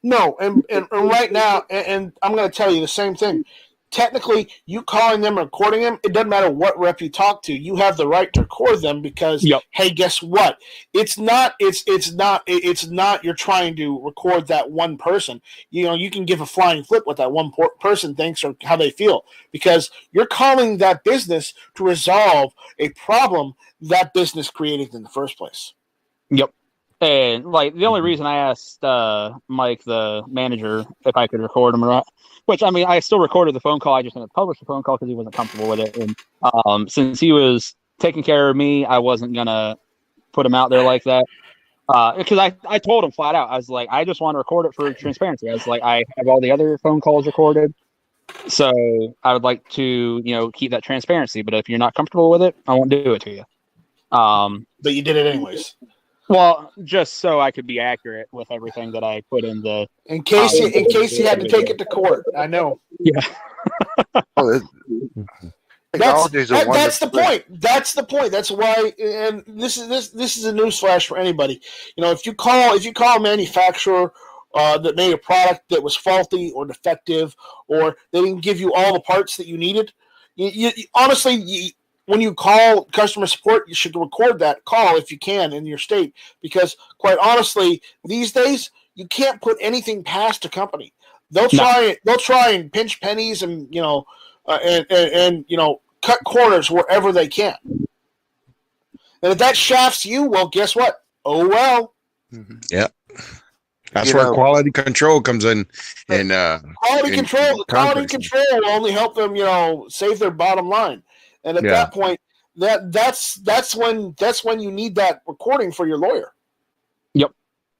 Speaker 1: No, and right now, and I'm going to tell you the same thing. Technically, you calling them, recording them, it doesn't matter what rep you talk to. You have the right to record them because, hey, guess what? It's not. You're trying to record that one person. You can give a flying flip what that one person thinks or how they feel because you're calling that business to resolve a problem that business created in the first place.
Speaker 5: Yep. And like the only reason I asked Mike, the manager, if I could record him or not, which I mean, I still recorded the phone call. I just didn't publish the phone call because he wasn't comfortable with it. And since he was taking care of me, I wasn't gonna put him out there like that. Because I told him flat out, I was like, I just want to record it for transparency. I was like, I have all the other phone calls recorded, so I would like to keep that transparency. But if you're not comfortable with it, I won't do it to you.
Speaker 1: But you did it anyways.
Speaker 5: Well, just so I could be accurate with everything that I put in the.
Speaker 1: In case you had to take it to court, I know.
Speaker 5: Yeah.
Speaker 1: That's the point. That's the point. That's why, and this is a newsflash for anybody. If you call a manufacturer that made a product that was faulty or defective, or they didn't give you all the parts that you needed, honestly. When you call customer support, you should record that call if you can in your state, because quite honestly, these days you can't put anything past a company. They'll try and pinch pennies and cut corners wherever they can. And if that shafts you, well, guess what? Oh well.
Speaker 2: Yeah.
Speaker 4: That's where quality control comes in. And
Speaker 1: quality control will only help them, save their bottom line. And at that point, that's when you need that recording for your lawyer.
Speaker 5: Yep.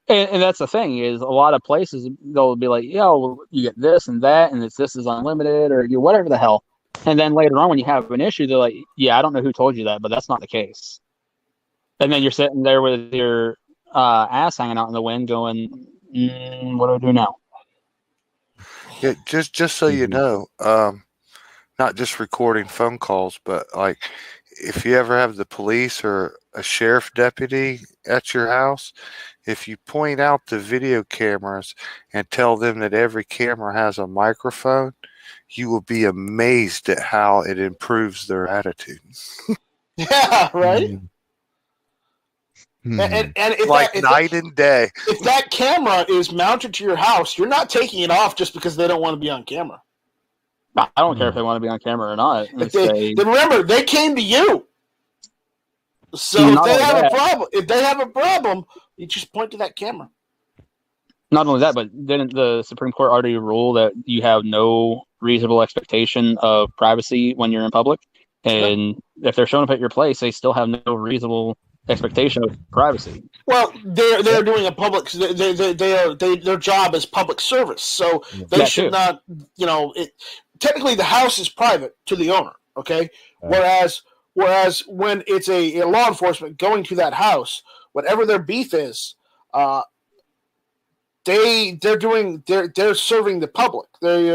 Speaker 5: And that's the thing is a lot of places they'll be like, well, you get this and that, and this is unlimited or whatever the hell. And then later on when you have an issue, they're like, I don't know who told you that, but that's not the case. And then you're sitting there with your ass hanging out in the wind going, what do I do now?
Speaker 2: Yeah, just so you know, not just recording phone calls, but like if you ever have the police or a sheriff deputy at your house, if you point out the video cameras and tell them that every camera has a microphone, you will be amazed at how it improves their attitude.
Speaker 1: Yeah, right? And
Speaker 2: night and day.
Speaker 1: If that camera is mounted to your house, you're not taking it off just because they don't want to be on camera.
Speaker 5: I don't care if they want to be on camera or not.
Speaker 1: Then remember, they came to you. So if they have a problem, you just point to that camera.
Speaker 5: Not only that, but didn't the Supreme Court already rule that you have no reasonable expectation of privacy when you're in public? And if they're showing up at your place, they still have no reasonable expectation of privacy.
Speaker 1: Well, they're doing a public. Their job is public service, so they should not. Technically, the house is private to the owner. Okay, whereas when it's a law enforcement going to that house, whatever their beef is, they're serving the public. They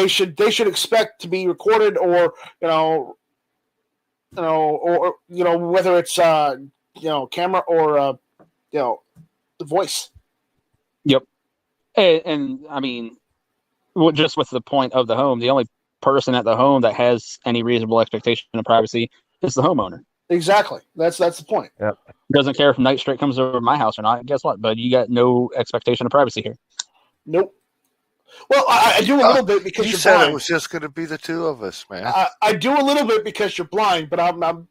Speaker 1: should expect to be recorded or whether it's camera or the voice.
Speaker 5: Yep. And I mean, just with the point of the home, the only person at the home that has any reasonable expectation of privacy is the homeowner.
Speaker 1: Exactly. That's the point.
Speaker 5: Yep. Doesn't care if Night Strike comes over my house or not. Guess what? But you got no expectation of privacy here.
Speaker 1: Nope. Well, I do a little bit because you're
Speaker 2: said
Speaker 1: blind.
Speaker 2: It was just going to be the two of us, man.
Speaker 1: I do a little bit because you're blind, but I'm not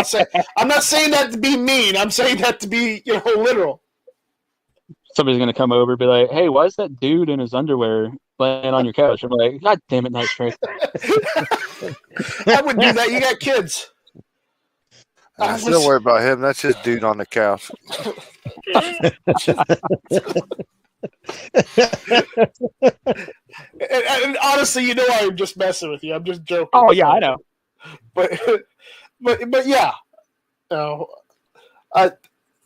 Speaker 1: saying that to be mean. I'm saying that to be literal.
Speaker 5: Somebody's going to come over and be like, "Hey, why is that dude in his underwear laying on your couch?" I'm like, "God damn it, Night Strike."
Speaker 1: I wouldn't do that. You got kids.
Speaker 2: Don't worry about him. That's his dude on the couch.
Speaker 1: and honestly, I'm just messing with you. I'm just joking.
Speaker 5: Oh yeah, I know.
Speaker 1: But yeah,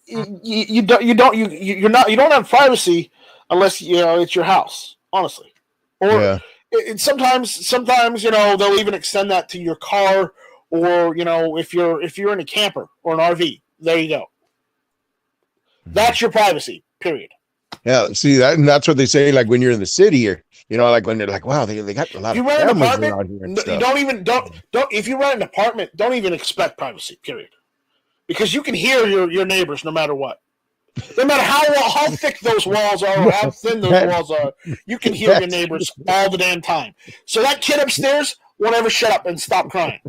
Speaker 1: you don't have privacy unless it's your house. Honestly, or sometimes they'll even extend that to your car, or if you're in a camper or an RV. There you go. That's your privacy. Period.
Speaker 4: Yeah, see that, and that's what they say. Like when you're in the city, or like when they're like, "Wow, they got a lot of cameras around here."
Speaker 1: You don't. If you rent an apartment, don't even expect privacy. Period, because you can hear your neighbors no matter what. No matter how thick those walls are or how thin those walls are, you can hear your neighbors all the damn time. So that kid upstairs won't ever shut up and stop crying.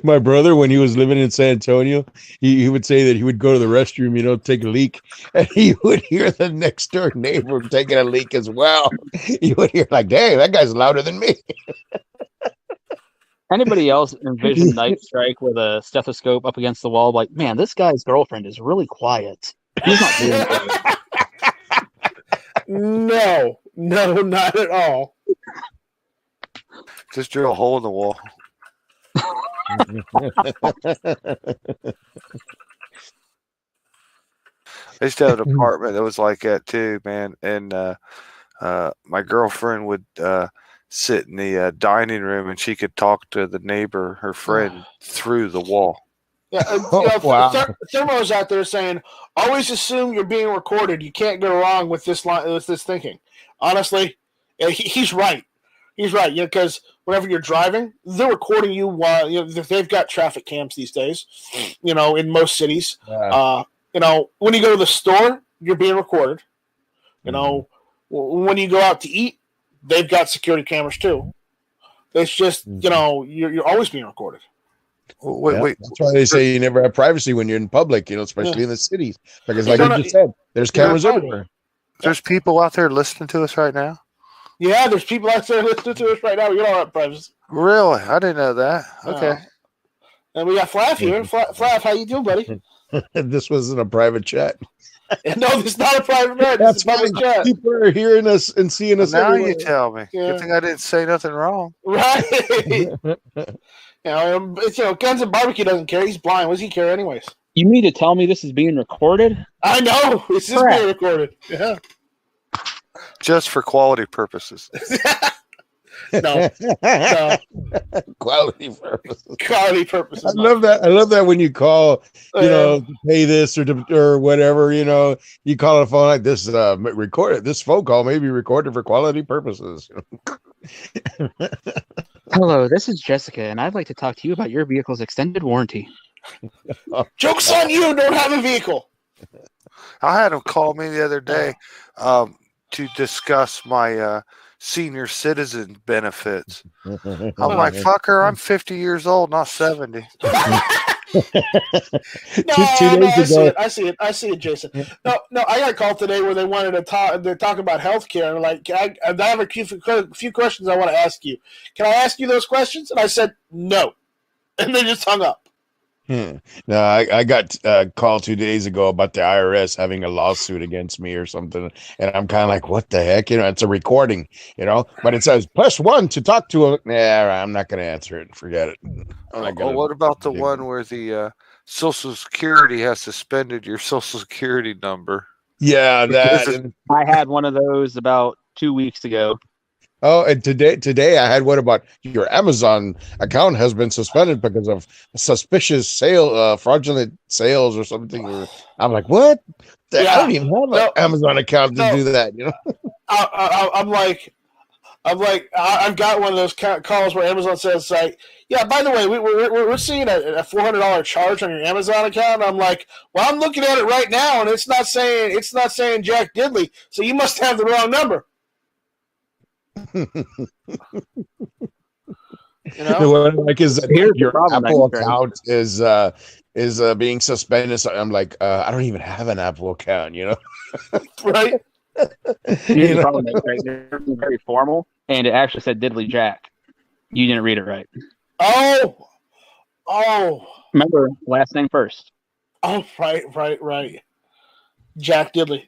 Speaker 4: My brother, when he was living in San Antonio, he would say that he would go to the restroom, take a leak, and he would hear the next door neighbor taking a leak as well. He would hear like, "Dang, that guy's louder than me."
Speaker 5: Anybody else envision Night Strike with a stethoscope up against the wall? Like, man, this guy's girlfriend is really quiet. He's not doing anything.
Speaker 1: No, not at all.
Speaker 2: Just drill a hole in the wall. I used to have an apartment that was like that too, man. And my girlfriend would sit in the dining room, and she could talk to the neighbor, her friend, through the wall.
Speaker 1: Yeah, wow. Thermo's out there saying, "Always assume you're being recorded. You can't go wrong with this thinking." Honestly, he's right. He's right. Because whenever you're driving, they're recording you while they've got traffic cams these days. In most cities, when you go to the store, you're being recorded. When you go out to eat, they've got security cameras too. It's just you're always being recorded.
Speaker 2: Wait.
Speaker 4: That's why they say you never have privacy when you're in public, especially in the cities. Because like you just said, there's cameras everywhere.
Speaker 2: There's people out there listening to us right now?
Speaker 1: Yeah, there's people out there listening to us right now. We don't have privacy.
Speaker 2: Really? I didn't know that. Okay.
Speaker 1: And we got Flav here. Flav, how you doing, buddy?
Speaker 4: This wasn't a private chat.
Speaker 1: No, this is not a private chat. This is a public chat.
Speaker 4: People are hearing us and seeing us
Speaker 2: Now
Speaker 4: everywhere.
Speaker 2: you tell me.
Speaker 1: Yeah.
Speaker 2: Good thing I didn't say nothing wrong.
Speaker 1: Right. It's, Guns and Barbecue doesn't care. He's blind. What does he care anyways?
Speaker 5: You mean to tell me this is being recorded?
Speaker 1: I know. This is being recorded. Yeah.
Speaker 2: Just for quality purposes.
Speaker 1: No.
Speaker 4: Quality purposes.
Speaker 1: Quality purposes.
Speaker 4: I love that. I love that when you call, to pay this or whatever, you call a phone like this, recorded. This phone call may be recorded for quality purposes.
Speaker 5: Hello, this is Jessica, and I'd like to talk to you about your vehicle's extended warranty.
Speaker 1: Joke's on you. Don't have a vehicle.
Speaker 2: I had him call me the other day to discuss my senior citizen benefits. I'm like, fucker, I'm 50 years old, not 70.
Speaker 1: No, I see it, Jason. No, I got a call today where they wanted to talk. They're talking about healthcare, and like, I have a few questions I want to ask you. Can I ask you those questions? And I said no, and they just hung up.
Speaker 4: No, I got a call 2 days ago about the IRS having a lawsuit against me or something, and I'm kind of like, what the heck? It's a recording, but it says +1 to talk to him. Nah, I'm not going to answer it. Forget it.
Speaker 2: What about the one where the Social Security has suspended your Social Security number?
Speaker 4: Yeah, that.
Speaker 5: I had one of those about 2 weeks ago.
Speaker 4: Oh, and today I had what about your Amazon account has been suspended because of suspicious fraudulent sales or something. I'm like, what? I don't even have an Amazon account to do that.
Speaker 1: I'm like, I've got one of those calls where Amazon says like, yeah, by the way, we're seeing a $400 charge on your Amazon account. And I'm like, well, I'm looking at it right now, and it's not saying Jack Diddley, so you must have the wrong number.
Speaker 4: What I like is that your Apple account is being suspended. So I'm like, I don't even have an Apple account,
Speaker 1: Right?
Speaker 5: Here's the problem, right? They're very formal, and it actually said Diddley Jack. You didn't read it right.
Speaker 1: Oh.
Speaker 5: Remember, last name first.
Speaker 1: Oh, right. Jack Diddley.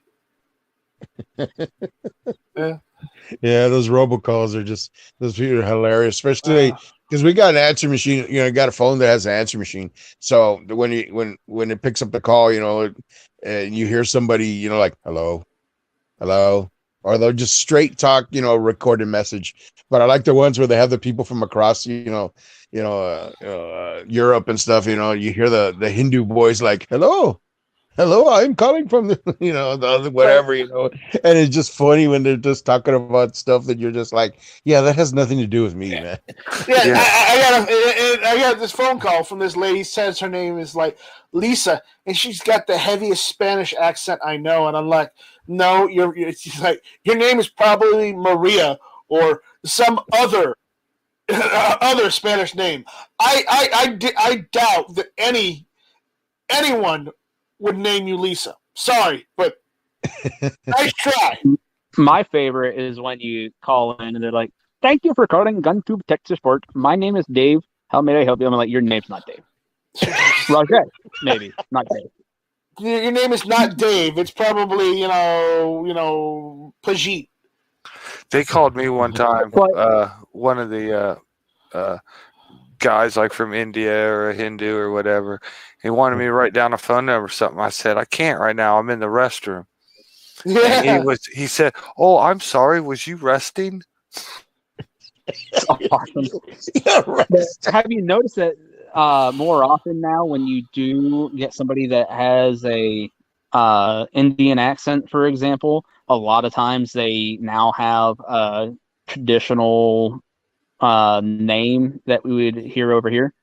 Speaker 1: Yeah.
Speaker 4: Yeah, those robocalls are those people are hilarious, especially because we got an answer machine. Got a phone that has an answer machine. So when it picks up the call, and you hear somebody, like hello, or they'll just straight talk, recorded message. But I like the ones where they have the people from across, Europe and stuff. You hear the Hindu boys like hello, I'm calling from the whatever, and it's just funny when they're just talking about stuff that you're just like, yeah, that has nothing to do with me, man.
Speaker 1: Yeah. I got this phone call from this lady. Says her name is like Lisa, and she's got the heaviest Spanish accent I know, and I'm like, no, she's like, your name is probably Maria or some other Spanish name. I doubt that anyone would name you Lisa. Sorry, but nice try.
Speaker 5: My favorite is when you call in and they're like, thank you for calling GunTube Tech Support. My name is Dave. How may I help you? I'm like, your name's not Dave. Roger, maybe, not Dave.
Speaker 1: Your name is not Dave. It's probably, Pajit.
Speaker 2: They called me one time, one of the guys like from India or a Hindu or whatever. He wanted me to write down a phone number or something. I said, I can't right now. I'm in the restroom. Yeah. And he said, oh, I'm sorry. Was you resting?
Speaker 5: Awesome. Have you noticed that more often now when you do get somebody that has a Indian accent, for example, a lot of times they now have a traditional name that we would hear over here,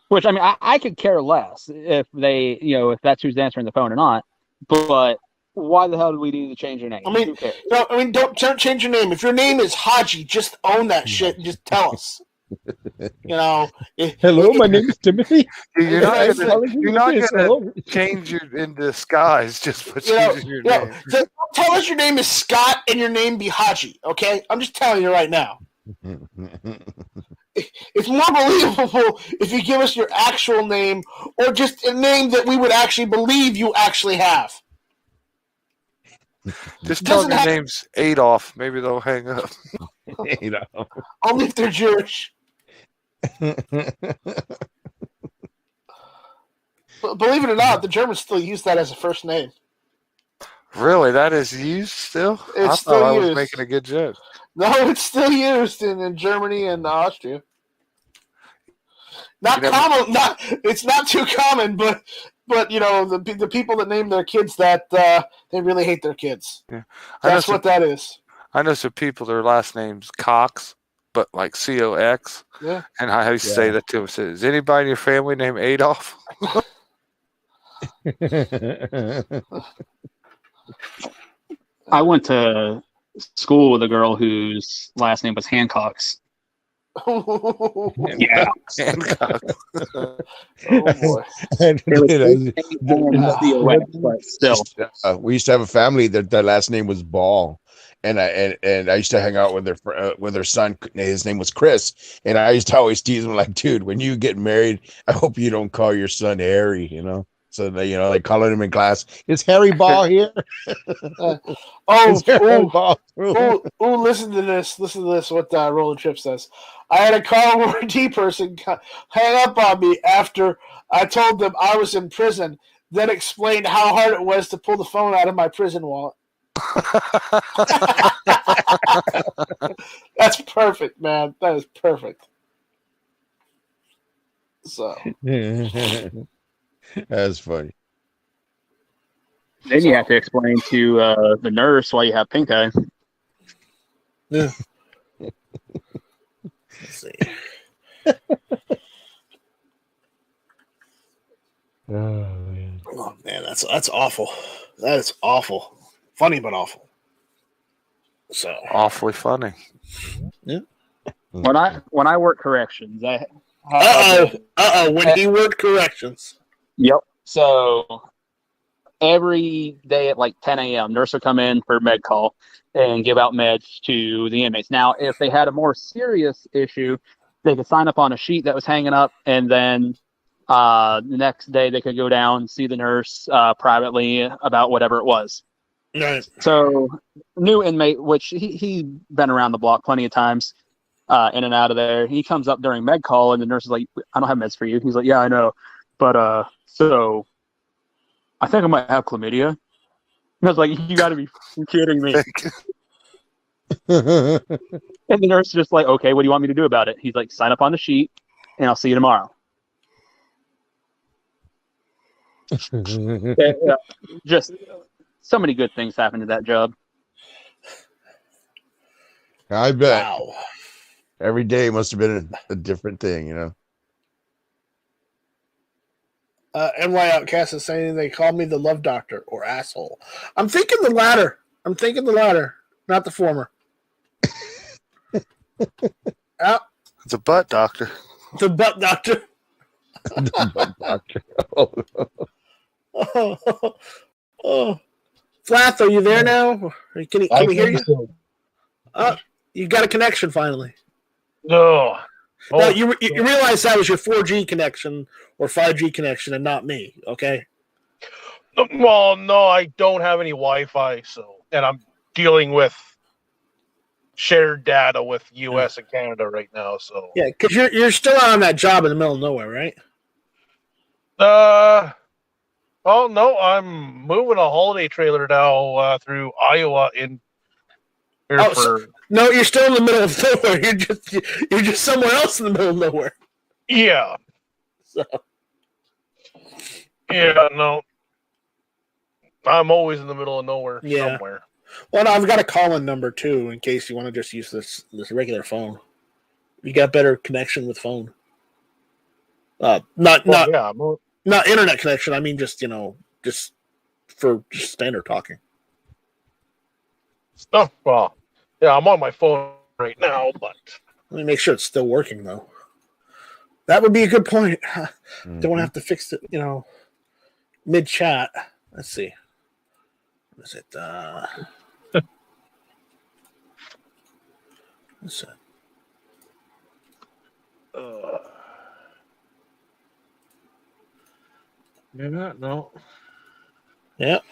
Speaker 5: which I could care less if they, if that's who's answering the phone or not, but why the hell do we need to change your name?
Speaker 1: Don't change your name. If your name is Haji, just own that shit and just tell us.
Speaker 4: Hello, my name is Timothy.
Speaker 2: You're not
Speaker 4: I'm
Speaker 2: gonna,
Speaker 4: calling you
Speaker 2: you're not
Speaker 4: this.
Speaker 2: gonna
Speaker 4: Hello.
Speaker 2: change your in disguise just for changing your name.
Speaker 1: Tell us your name is Scott and your name be Haji. Okay, I'm just telling you right now. It's more believable if you give us your actual name or just a name that we would actually believe you actually have.
Speaker 2: Just tell them your name's Adolf. Maybe they'll hang up.
Speaker 1: Only if they're Jewish. But believe it or not, the Germans still use that as a first name.
Speaker 2: Really? That is used still?
Speaker 1: It's
Speaker 2: I
Speaker 1: still
Speaker 2: thought I was
Speaker 1: used.
Speaker 2: making a good joke.
Speaker 1: No, it's still used in Germany and Austria. Not common. It's not too common, but the people that name their kids that they really hate their kids.
Speaker 2: Yeah.
Speaker 1: That's what that is.
Speaker 2: I know some people, their last name's Cox, but like COX.
Speaker 1: Yeah.
Speaker 2: And I used to say that to them. Say, is anybody in your family named Adolf?
Speaker 5: I went to school with a girl whose last name was Hancock's. Yeah.
Speaker 2: Hancock.
Speaker 1: Oh boy.
Speaker 4: We used to have a family that their last name was Ball, and I used to hang out with their son. His name was Chris, and I used to always tease him like, "Dude, when you get married, I hope you don't call your son Harry." So they calling him in class. Is Harry Ball here?
Speaker 1: Listen to this. Listen to this. What Roland Tripp says. I had a call where a D person hang up on me after I told them I was in prison, then explained how hard it was to pull the phone out of my prison wallet. That's perfect, man. That is perfect. So.
Speaker 4: That's funny.
Speaker 5: Then you have to explain to the nurse why you have pink eye.
Speaker 1: Yeah. Let's see. Oh man, that's awful. That is awful. Funny but awful. So
Speaker 2: awfully funny.
Speaker 1: Yeah.
Speaker 5: When I work corrections, when
Speaker 1: he worked corrections.
Speaker 5: Yep. So every day at like 10 a.m., nurse would come in for med call and give out meds to the inmates. Now, if they had a more serious issue, they could sign up on a sheet that was hanging up, and then the next day they could go down, see the nurse privately about whatever it was.
Speaker 1: Right.
Speaker 5: So new inmate, which he's been around the block plenty of times, in and out of there. He comes up during med call, and the nurse is like, "I don't have meds for you." He's like, "Yeah, I know, but so I think I might have chlamydia." And I was like, "You got to be kidding me!" And the nurse is just like, "Okay, what do you want me to do about it?" He's like, "Sign up on the sheet, and I'll see you tomorrow." Just so many good things happen to that job.
Speaker 4: I bet.
Speaker 1: Wow.
Speaker 4: Every day must have been a different thing,
Speaker 1: NY Outcast is saying they call me the love doctor or asshole. I'm thinking the latter. Not the former.
Speaker 2: The butt doctor.
Speaker 1: The butt doctor.
Speaker 4: The butt doctor.
Speaker 1: Oh. Flath, are you there now? Can we hear you? You got a connection finally.
Speaker 6: No.
Speaker 1: No, you realize that was your 4G connection or 5G connection and not me, okay?
Speaker 6: Well, no, I don't have any Wi-Fi, and I'm dealing with shared data with U.S. and Canada right now, so.
Speaker 1: Yeah, because you're still on that job in the middle of nowhere, right?
Speaker 6: Oh no, I'm moving a holiday trailer now through Iowa
Speaker 1: no, you're still in the middle of nowhere. You're just somewhere else in the middle of nowhere.
Speaker 6: Yeah.
Speaker 1: So.
Speaker 6: Yeah, no. I'm always in the middle of nowhere somewhere.
Speaker 1: Well, no, I've got a call-in number too, in case you want to just use this regular phone. You got better connection with phone. Not internet connection. I mean, just for standard talking.
Speaker 6: Oh well, yeah, I'm on my phone right now, but
Speaker 1: Let me make sure it's still working, though. That would be a good point. Don't have to fix it, mid-chat. Let's see. What is it? What's that?
Speaker 6: No.
Speaker 1: Yep.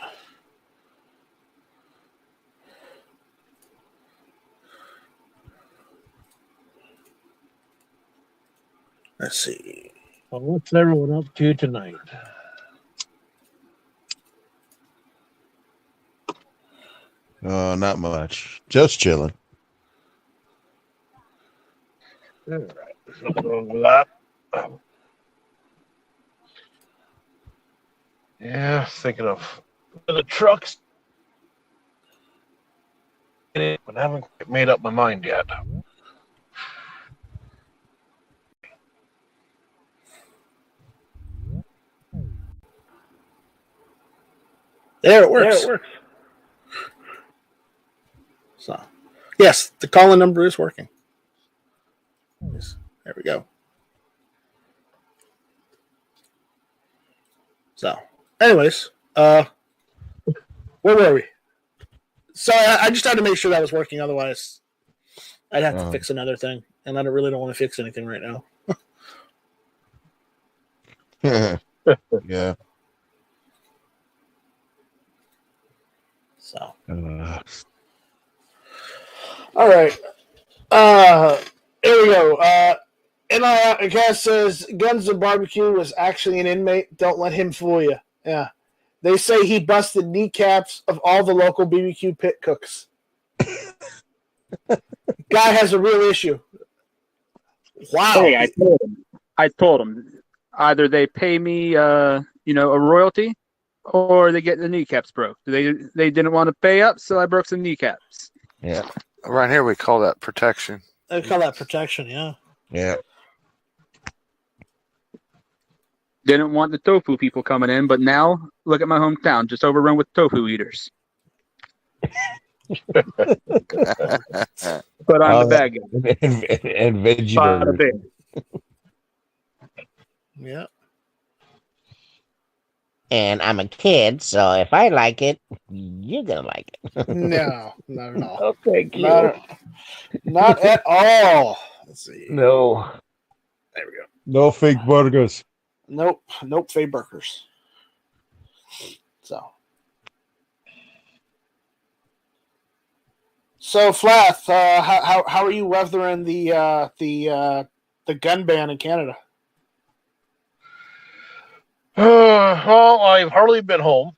Speaker 1: Let's see.
Speaker 6: Well, what's everyone up to tonight?
Speaker 4: Not much. Just chilling.
Speaker 6: All right. Nothing wrong with that. Yeah, thinking of the trucks. But I haven't made up my mind yet.
Speaker 1: There it works. So, yes, the call-in number is working. Yes, there we go. So, anyways, where were we? So I just had to make sure that was working. Otherwise, I'd have to fix another thing, and I really don't want to fix anything right now.
Speaker 4: Yeah.
Speaker 1: So, all right. Here we go. And guess says Guns and Barbecue was actually an inmate. Don't let him fool you. Yeah. They say he busted kneecaps of all the local BBQ pit cooks. Guy has a real issue. Wow.
Speaker 5: Hey, I told him either they pay me a royalty or they get the kneecaps broke. They didn't want to pay up, so I broke some kneecaps.
Speaker 4: Yeah.
Speaker 2: Right here, we call that protection.
Speaker 1: They call that protection, yeah.
Speaker 4: Yeah.
Speaker 5: Didn't want the tofu people coming in, but now look at my hometown, just overrun with tofu eaters. But I'm the bad guy.
Speaker 4: And veggie burgers.
Speaker 1: Yeah.
Speaker 7: And I'm a kid, so if I like it, you're gonna like it.
Speaker 1: No, not at all.
Speaker 7: Oh, thank you.
Speaker 1: Not at all. Let's see.
Speaker 7: No.
Speaker 1: There we go.
Speaker 4: No fake burgers.
Speaker 1: Nope, fake burgers. So Flath, how are you weathering the gun ban in Canada?
Speaker 6: Well, I've hardly been home,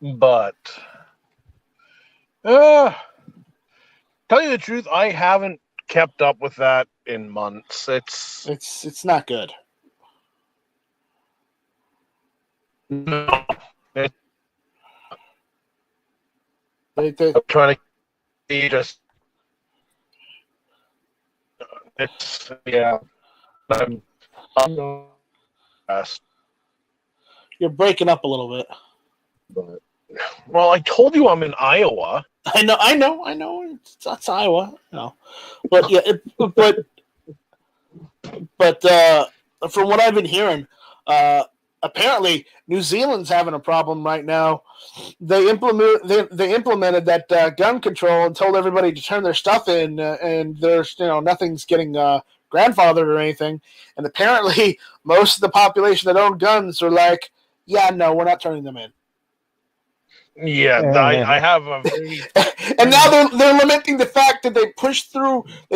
Speaker 6: but tell you the truth, I haven't kept up with that in months.
Speaker 1: It's not good.
Speaker 6: No,
Speaker 1: They,
Speaker 6: I'm trying to be just. It's I'm
Speaker 1: you're breaking up a little bit.
Speaker 6: but, well, I told you I'm in Iowa.
Speaker 1: I know. That's Iowa. No, but yeah, but from what I've been hearing, apparently New Zealand's having a problem right now. They implemented that gun control and told everybody to turn their stuff in, and there's nothing's getting grandfathered or anything. And apparently, most of the population that own guns are like, yeah, no, we're not turning them in.
Speaker 6: Yeah, I have a very...
Speaker 1: And now they're lamenting the fact that they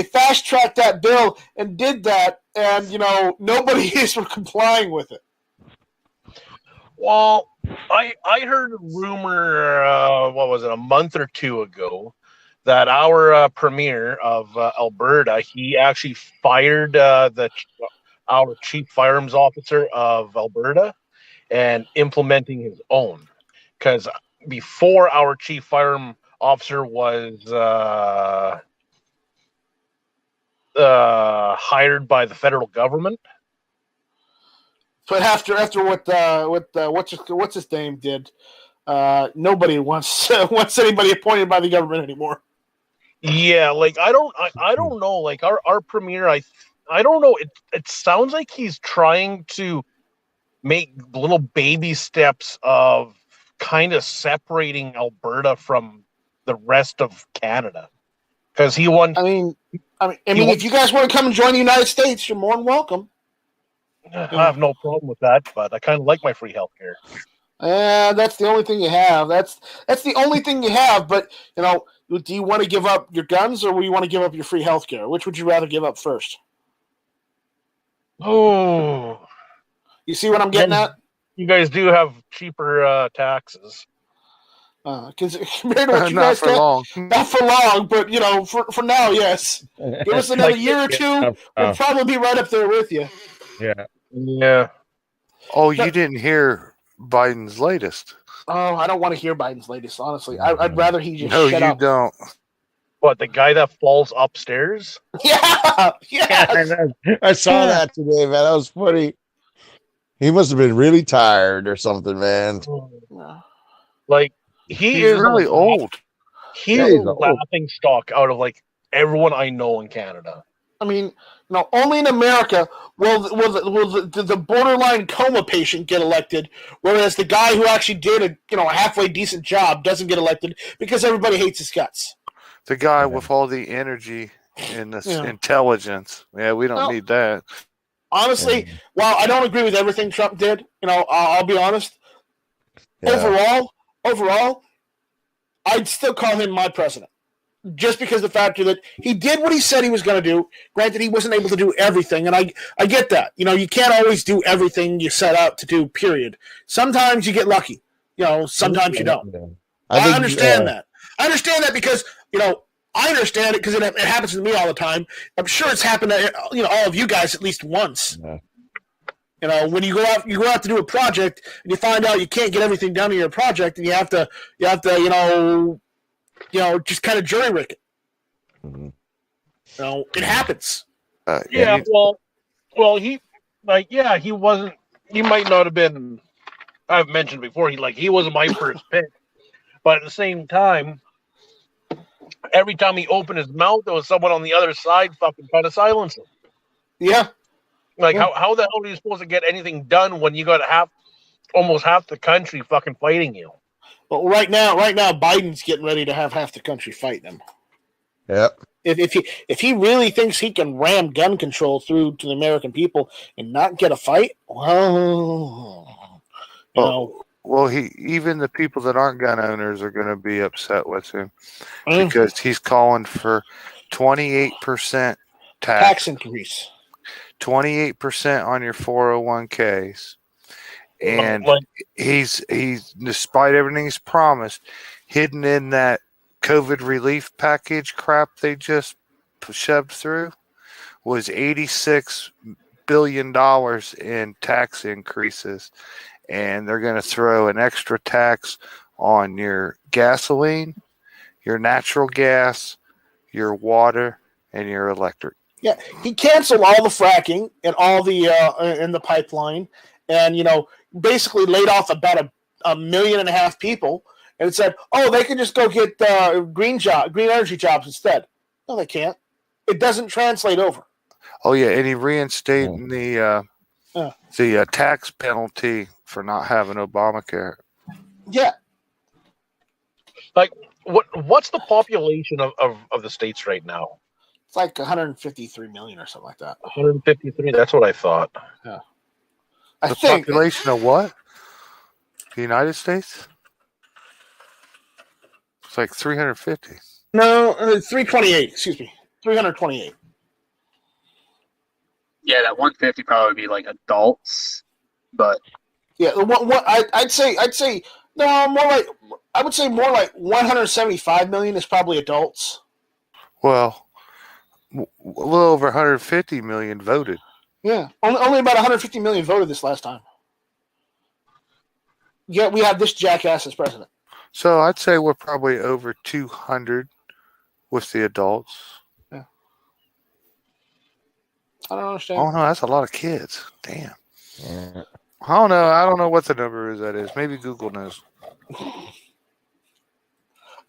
Speaker 1: fast tracked that bill and did that, and nobody is complying with it.
Speaker 6: Well, I heard a rumor, what was it, a month or two ago, that our premier of Alberta, he actually fired our chief firearms officer of Alberta and implementing his own. Because before our chief firearm officer was hired by the federal government.
Speaker 1: But after what's his name did, nobody wants anybody appointed by the government anymore.
Speaker 6: Yeah, like I don't know. Like our premier, I don't know. It sounds like he's trying to make little baby steps of kind of separating Alberta from the rest of Canada because he wants.
Speaker 1: I mean, if you guys want to come and join the United States, you're more than welcome.
Speaker 6: I have no problem with that, but I kind of like my free healthcare.
Speaker 1: That's the only thing you have. That's the only thing you have. But do you want to give up your guns or do you want to give up your free healthcare? Which would you rather give up first?
Speaker 6: Oh,
Speaker 1: you see what I'm getting at?
Speaker 6: You guys do have cheaper taxes.
Speaker 1: Compared to what you guys get, not for long, but for now, yes. Give us another year or two, we'll probably be right up there with you.
Speaker 6: Yeah.
Speaker 2: Oh, you didn't hear Biden's latest?
Speaker 1: Oh, I don't want to hear Biden's latest. Honestly, I'd rather he just
Speaker 2: shut
Speaker 1: up.
Speaker 2: No, you don't.
Speaker 6: What, the guy that falls upstairs?
Speaker 1: Yeah.
Speaker 4: I saw that today, man. That was funny. He must have been really tired or something, man.
Speaker 6: Like he's
Speaker 2: really old.
Speaker 6: He's a laughing stock out of like everyone I know in Canada.
Speaker 1: I mean, only in America will the borderline coma patient get elected, whereas the guy who actually did a halfway decent job doesn't get elected because everybody hates his guts.
Speaker 2: The guy with all the energy and the intelligence. Yeah, we don't need that.
Speaker 1: Honestly, while I don't agree with everything Trump did, I'll be honest. Yeah. Overall, I'd still call him my president. Just because of the fact that he did what he said he was going to do. Granted, he wasn't able to do everything, and I get that. You can't always do everything you set out to do, period. Sometimes you get lucky. Sometimes you don't. I understand that. I understand that because, I understand it because it happens to me all the time. I'm sure it's happened to all of you guys at least once. Yeah. When you go out to do a project and you find out you can't get everything done in your project, and you have to just kind of jury rig it. Mm-hmm. It happens.
Speaker 6: Well, he wasn't. He might not have been. I've mentioned before. He wasn't my first pick, but at the same time, every time he opened his mouth, there was someone on the other side fucking trying to silence him.
Speaker 1: Yeah.
Speaker 6: How the hell are you supposed to get anything done when you got almost half the country fucking fighting you?
Speaker 1: Well, right now, Biden's getting ready to have half the country fight him.
Speaker 4: Yep.
Speaker 1: If he really thinks he can ram gun control through to the American people and not get a fight,
Speaker 2: even the people that aren't gun owners are going to be upset with him because he's calling for 28%
Speaker 1: tax increase,
Speaker 2: 28% on your 401ks. And he's despite everything he's promised, hidden in that COVID relief package crap they just shoved through was $86 billion in tax increases. And they're going to throw an extra tax on your gasoline, your natural gas, your water, and your electric.
Speaker 1: Yeah, he canceled all the fracking and all the in the pipeline, and basically laid off about a million and a half people, and said, "Oh, they can just go get green energy jobs instead." No, they can't. It doesn't translate over.
Speaker 2: Oh yeah, and he reinstated the tax penalty for not having Obamacare.
Speaker 1: Yeah.
Speaker 6: What's the population of the states right now?
Speaker 1: It's like 153 million or something like that.
Speaker 6: 153. That's what I thought.
Speaker 1: Yeah.
Speaker 2: The population of what? The United States? It's like 350.
Speaker 1: No, 328. Excuse me, 328.
Speaker 5: Yeah, that 150 probably would be like adults, but
Speaker 1: yeah, what I'd say no, more like I would say more like 175 million is probably adults.
Speaker 2: Well, a little over 150 million voted.
Speaker 1: Yeah, only about 150 million voted this last time. Yet we have this jackass as president.
Speaker 2: So I'd say we're probably over 200 with the adults.
Speaker 1: Yeah. I don't understand.
Speaker 2: Oh no, that's a lot of kids. Damn. Yeah. I don't know what the number is. That is. Maybe Google knows.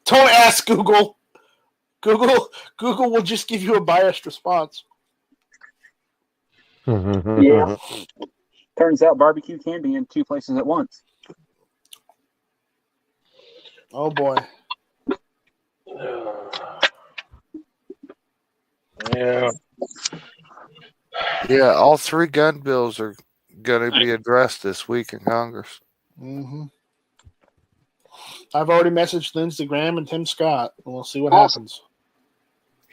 Speaker 1: Don't ask Google. Google will just give you a biased response.
Speaker 5: Yeah. Turns out barbecue can be in two places at once.
Speaker 1: Oh boy.
Speaker 6: Yeah.
Speaker 2: Yeah, all 3 gun bills are going to be addressed this week in Congress.
Speaker 1: Mm-hmm. I've already messaged Lindsey Graham and Tim Scott, and we'll see what happens.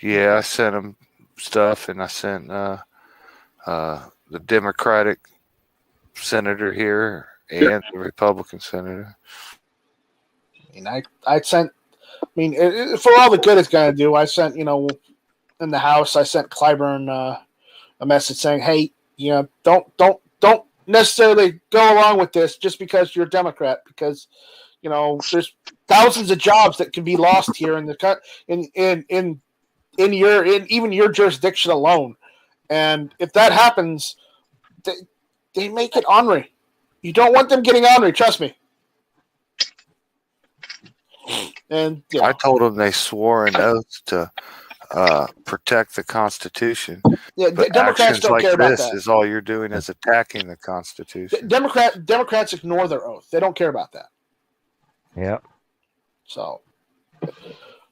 Speaker 2: Yeah, I sent them stuff, and I sent the Democratic senator here and the Republican senator.
Speaker 1: I mean, I sent. I mean, for all the good it's going to do, I sent, in the House, I sent Clyburn a message saying, "Hey, don't necessarily go along with this just because you're a Democrat, because there's thousands of jobs that can be lost here in the in even your jurisdiction alone, and if that happens, they make it ornery. You don't want them getting ornery. Trust me." And
Speaker 2: I told them they swore an oath to protect the Constitution.
Speaker 1: Yeah,
Speaker 2: but
Speaker 1: Democrats don't
Speaker 2: like
Speaker 1: care about
Speaker 2: this
Speaker 1: that.
Speaker 2: is all you're doing is attacking the Constitution.
Speaker 1: Democrats ignore their oath. They don't care about that.
Speaker 7: Yeah.
Speaker 1: So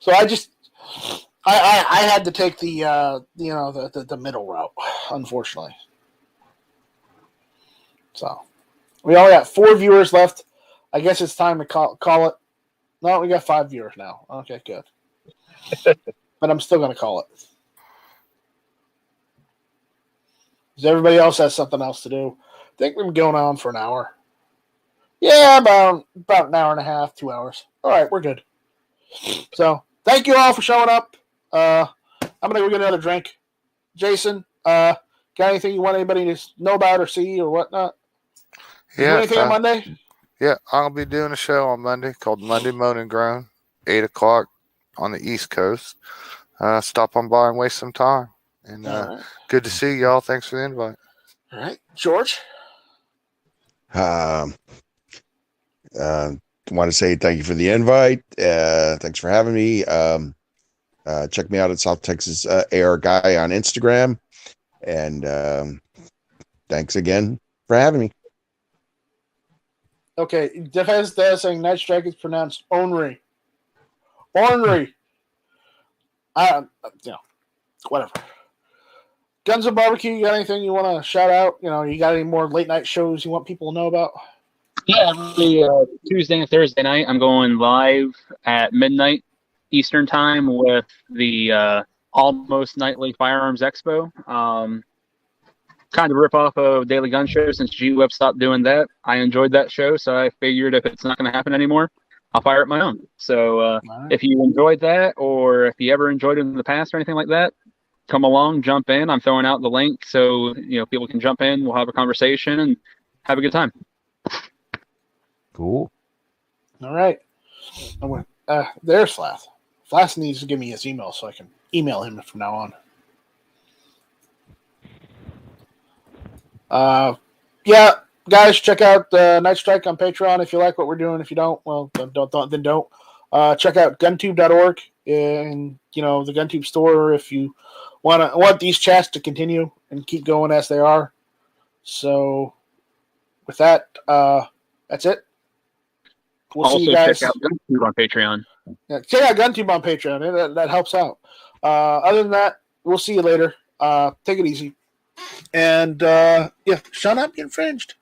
Speaker 1: I just I had to take the the middle route, unfortunately. So we only got 4 viewers left. I guess it's time to call it. No, we got 5 viewers now. Okay, good. But I'm still going to call it. Because everybody else has something else to do. I think we've been going on for an hour. Yeah, about an hour and a half, 2 hours. All right, we're good. So thank you all for showing up. I'm going to go get another drink. Jason, got anything you want anybody to know about or see or whatnot?
Speaker 2: Yeah.
Speaker 1: Anything on Monday?
Speaker 2: Yeah, I'll be doing a show on Monday called Monday Moan and Groan, 8 o'clock on the East Coast. Stop on by and waste some time. And
Speaker 1: right.
Speaker 2: Good to see y'all. Thanks for the invite.
Speaker 1: All right. George?
Speaker 4: Want to say thank you for the invite. Thanks for having me. Check me out at South Texas AR Guy on Instagram. And thanks again for having me.
Speaker 1: Okay, Defense Dad saying Night Strike is pronounced ornery. Ornery. Whatever. Guns and Barbecue, you got anything you want to shout out? You got any more late night shows you want people to know about?
Speaker 5: Yeah, every Tuesday and Thursday night, I'm going live at midnight Eastern time with the Almost Nightly Firearms Expo. Kind of rip off of Daily Gun Show since G-Web stopped doing that. I enjoyed that show, so I figured if it's not going to happen anymore, I'll fire up my own. So if you enjoyed that, or if you ever enjoyed it in the past or anything like that, come along, jump in. I'm throwing out the link so people can jump in. We'll have a conversation and have a good time.
Speaker 4: Cool.
Speaker 1: All right. There's Flath. Flath needs to give me his email so I can email him from now on. Yeah, guys, check out Night Strike on Patreon if you like what we're doing. If you don't, well, then don't. Check out GunTube.org and the GunTube store if you want these chats to continue and keep going as they are. So, with that, that's it. We'll
Speaker 5: also
Speaker 1: see you guys.
Speaker 5: check out GunTube on Patreon.
Speaker 1: Yeah, check out GunTube on Patreon. That helps out. Other than that, we'll see you later. Take it easy. And shall not be infringed.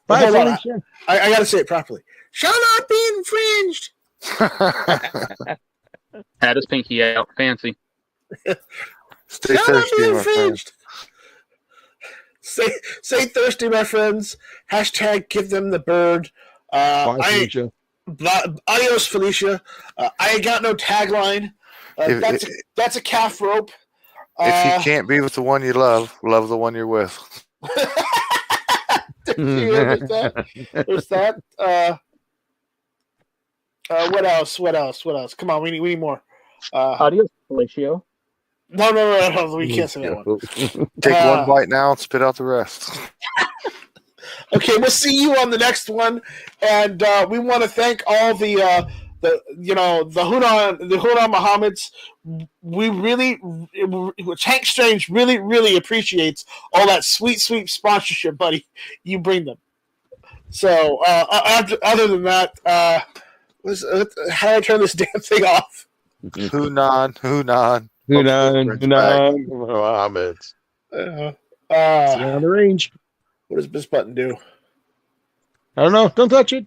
Speaker 4: Bye,
Speaker 1: Felicia. I got to say it properly. Shall not be infringed.
Speaker 5: Had his pinky out. Fancy.
Speaker 2: Stay
Speaker 1: shall
Speaker 2: thirsty,
Speaker 1: not be
Speaker 2: my friend.
Speaker 1: infringed. Say thirsty, my friends. # give them the bird.
Speaker 4: Bye, Felicia.
Speaker 1: Adios, Felicia. I got no tagline. That's a calf rope.
Speaker 2: If you can't be with the one you love the one you're with.
Speaker 1: There's that. What else? Come on, we need more.
Speaker 5: Adios, Felicio.
Speaker 1: No, we can't say that one.
Speaker 2: Take one bite now and spit out the rest.
Speaker 1: Okay, we'll see you on the next one, and we want to thank all the the Hunan Muhammad's. We really, Hank Strange really appreciates all that sweet sponsorship, buddy. You bring them. So other than that, how do I turn this damn thing off?
Speaker 2: Hunan.
Speaker 4: Muhammad's.
Speaker 1: Uh,
Speaker 4: See you on the range.
Speaker 1: what does this button do?
Speaker 4: I don't know. Don't touch it.